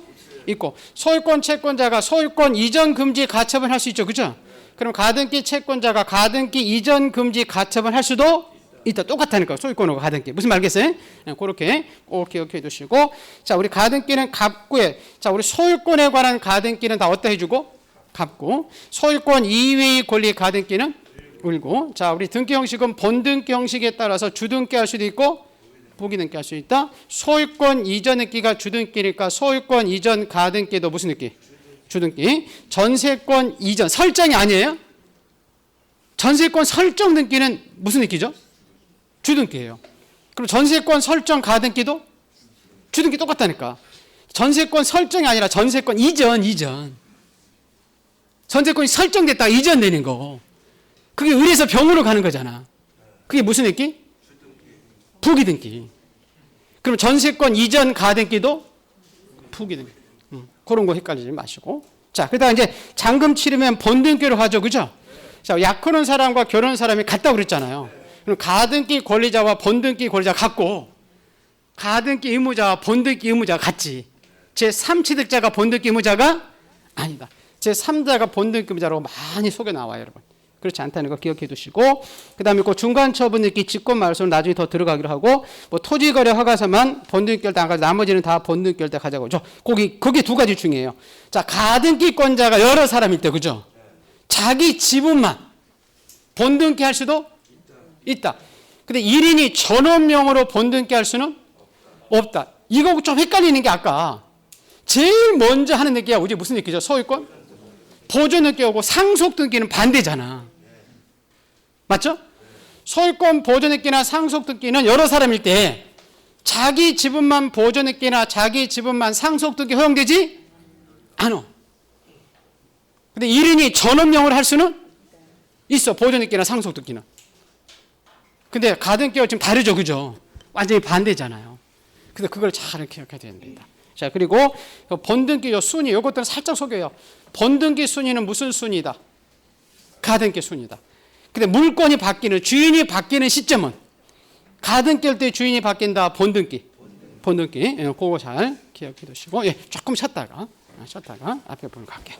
있고 소유권 채권자가 소유권 이전 금지 가처분 할 수 있죠, 그죠? 그럼 가등기 채권자가 가등기 이전 금지 가처분 할 수도 있다. 똑같다니까 소유권하고 가등기. 무슨 말겠어요? 그렇게 꼭 기억해 두시고, 자, 우리 가등기는 갑구에, 자, 우리 소유권에 관한 가등기는 다 어디다 해주고? 갑구. 소유권 이외의 권리 가등기는 울고. 자, 우리 등기 형식은 본등기 형식에 따라서 주등기 할 수도 있고 부기등기 할 수 있다. 소유권 이전 등기가 주등기니까 소유권 이전 가등기도 무슨 등기? 주등기. 전세권 이전 설정이 아니에요? 전세권 설정 등기는 무슨 등기죠? 주등기예요. 그럼 전세권 설정 가등기도 주등기 똑같다니까. 전세권 설정이 아니라 전세권 이전. 전세권이 설정됐다가 이전되는 거. 그게 을에서 병으로 가는 거잖아. 그게 무슨 등기? 부기등기. 그럼 전세권 이전 가등기도 부기등기. 그런 거 헷갈리지 마시고. 자, 그다음 이제 잔금 치르면 본등기로 하죠, 그죠? 자, 약혼한 사람과 결혼한 사람이 같다고 그랬잖아요. 그럼 가등기 권리자와 본등기 권리자 같고, 가등기 의무자와 본등기 의무자가 같지. 제3취득자가 본등기 의무자가 아니다. 제3자가 본등기 의무자라고 많이 속에 나와요, 여러분. 그렇지 않다는 거 기억해 두시고, 그 다음에 그 중간처분등기 직권말소는 나중에 더 들어가기로 하고, 뭐 토지거래 허가서만 본등기 결대 안 가지고 나머지는 다 본등기 결대 가자고. 거기 두 가지 중요해요. 자, 가등기권자가 여러 사람일 때, 그죠? 자기 지분만 본등기 할 수도 있다. 근데 1인이 전원명으로 본등기 할 수는 없다. 이거 좀 헷갈리는 게 아까 제일 먼저 하는 등기가 우리 무슨 등기죠? 소유권? 보존 등기하고 상속 등기는 반대잖아. 맞죠? 소유권 보존 등기나 상속 등기는 여러 사람일 때 자기 지분만 보존 등기나 자기 지분만 상속 등기 허용되지 않아. 근데 1인이 전원명을 할 수는 있어. 보존 등기나 상속 등기는. 근데 가등기와 지금 다르죠, 그죠? 완전히 반대잖아요. 근데 그걸 잘 기억해야 됩니다. 자, 그리고 본등기 요 순위, 요것들은 살짝 속여요. 본등기 순위는 무슨 순위다? 가등기 순위다. 근데 물건이 바뀌는, 주인이 바뀌는 시점은 가등기일 때 주인이 바뀐다. 본등기. 본등기. 예, 그거 잘 기억해 두시고, 예, 조금 쉬었다가 앞에 보러 갈게요.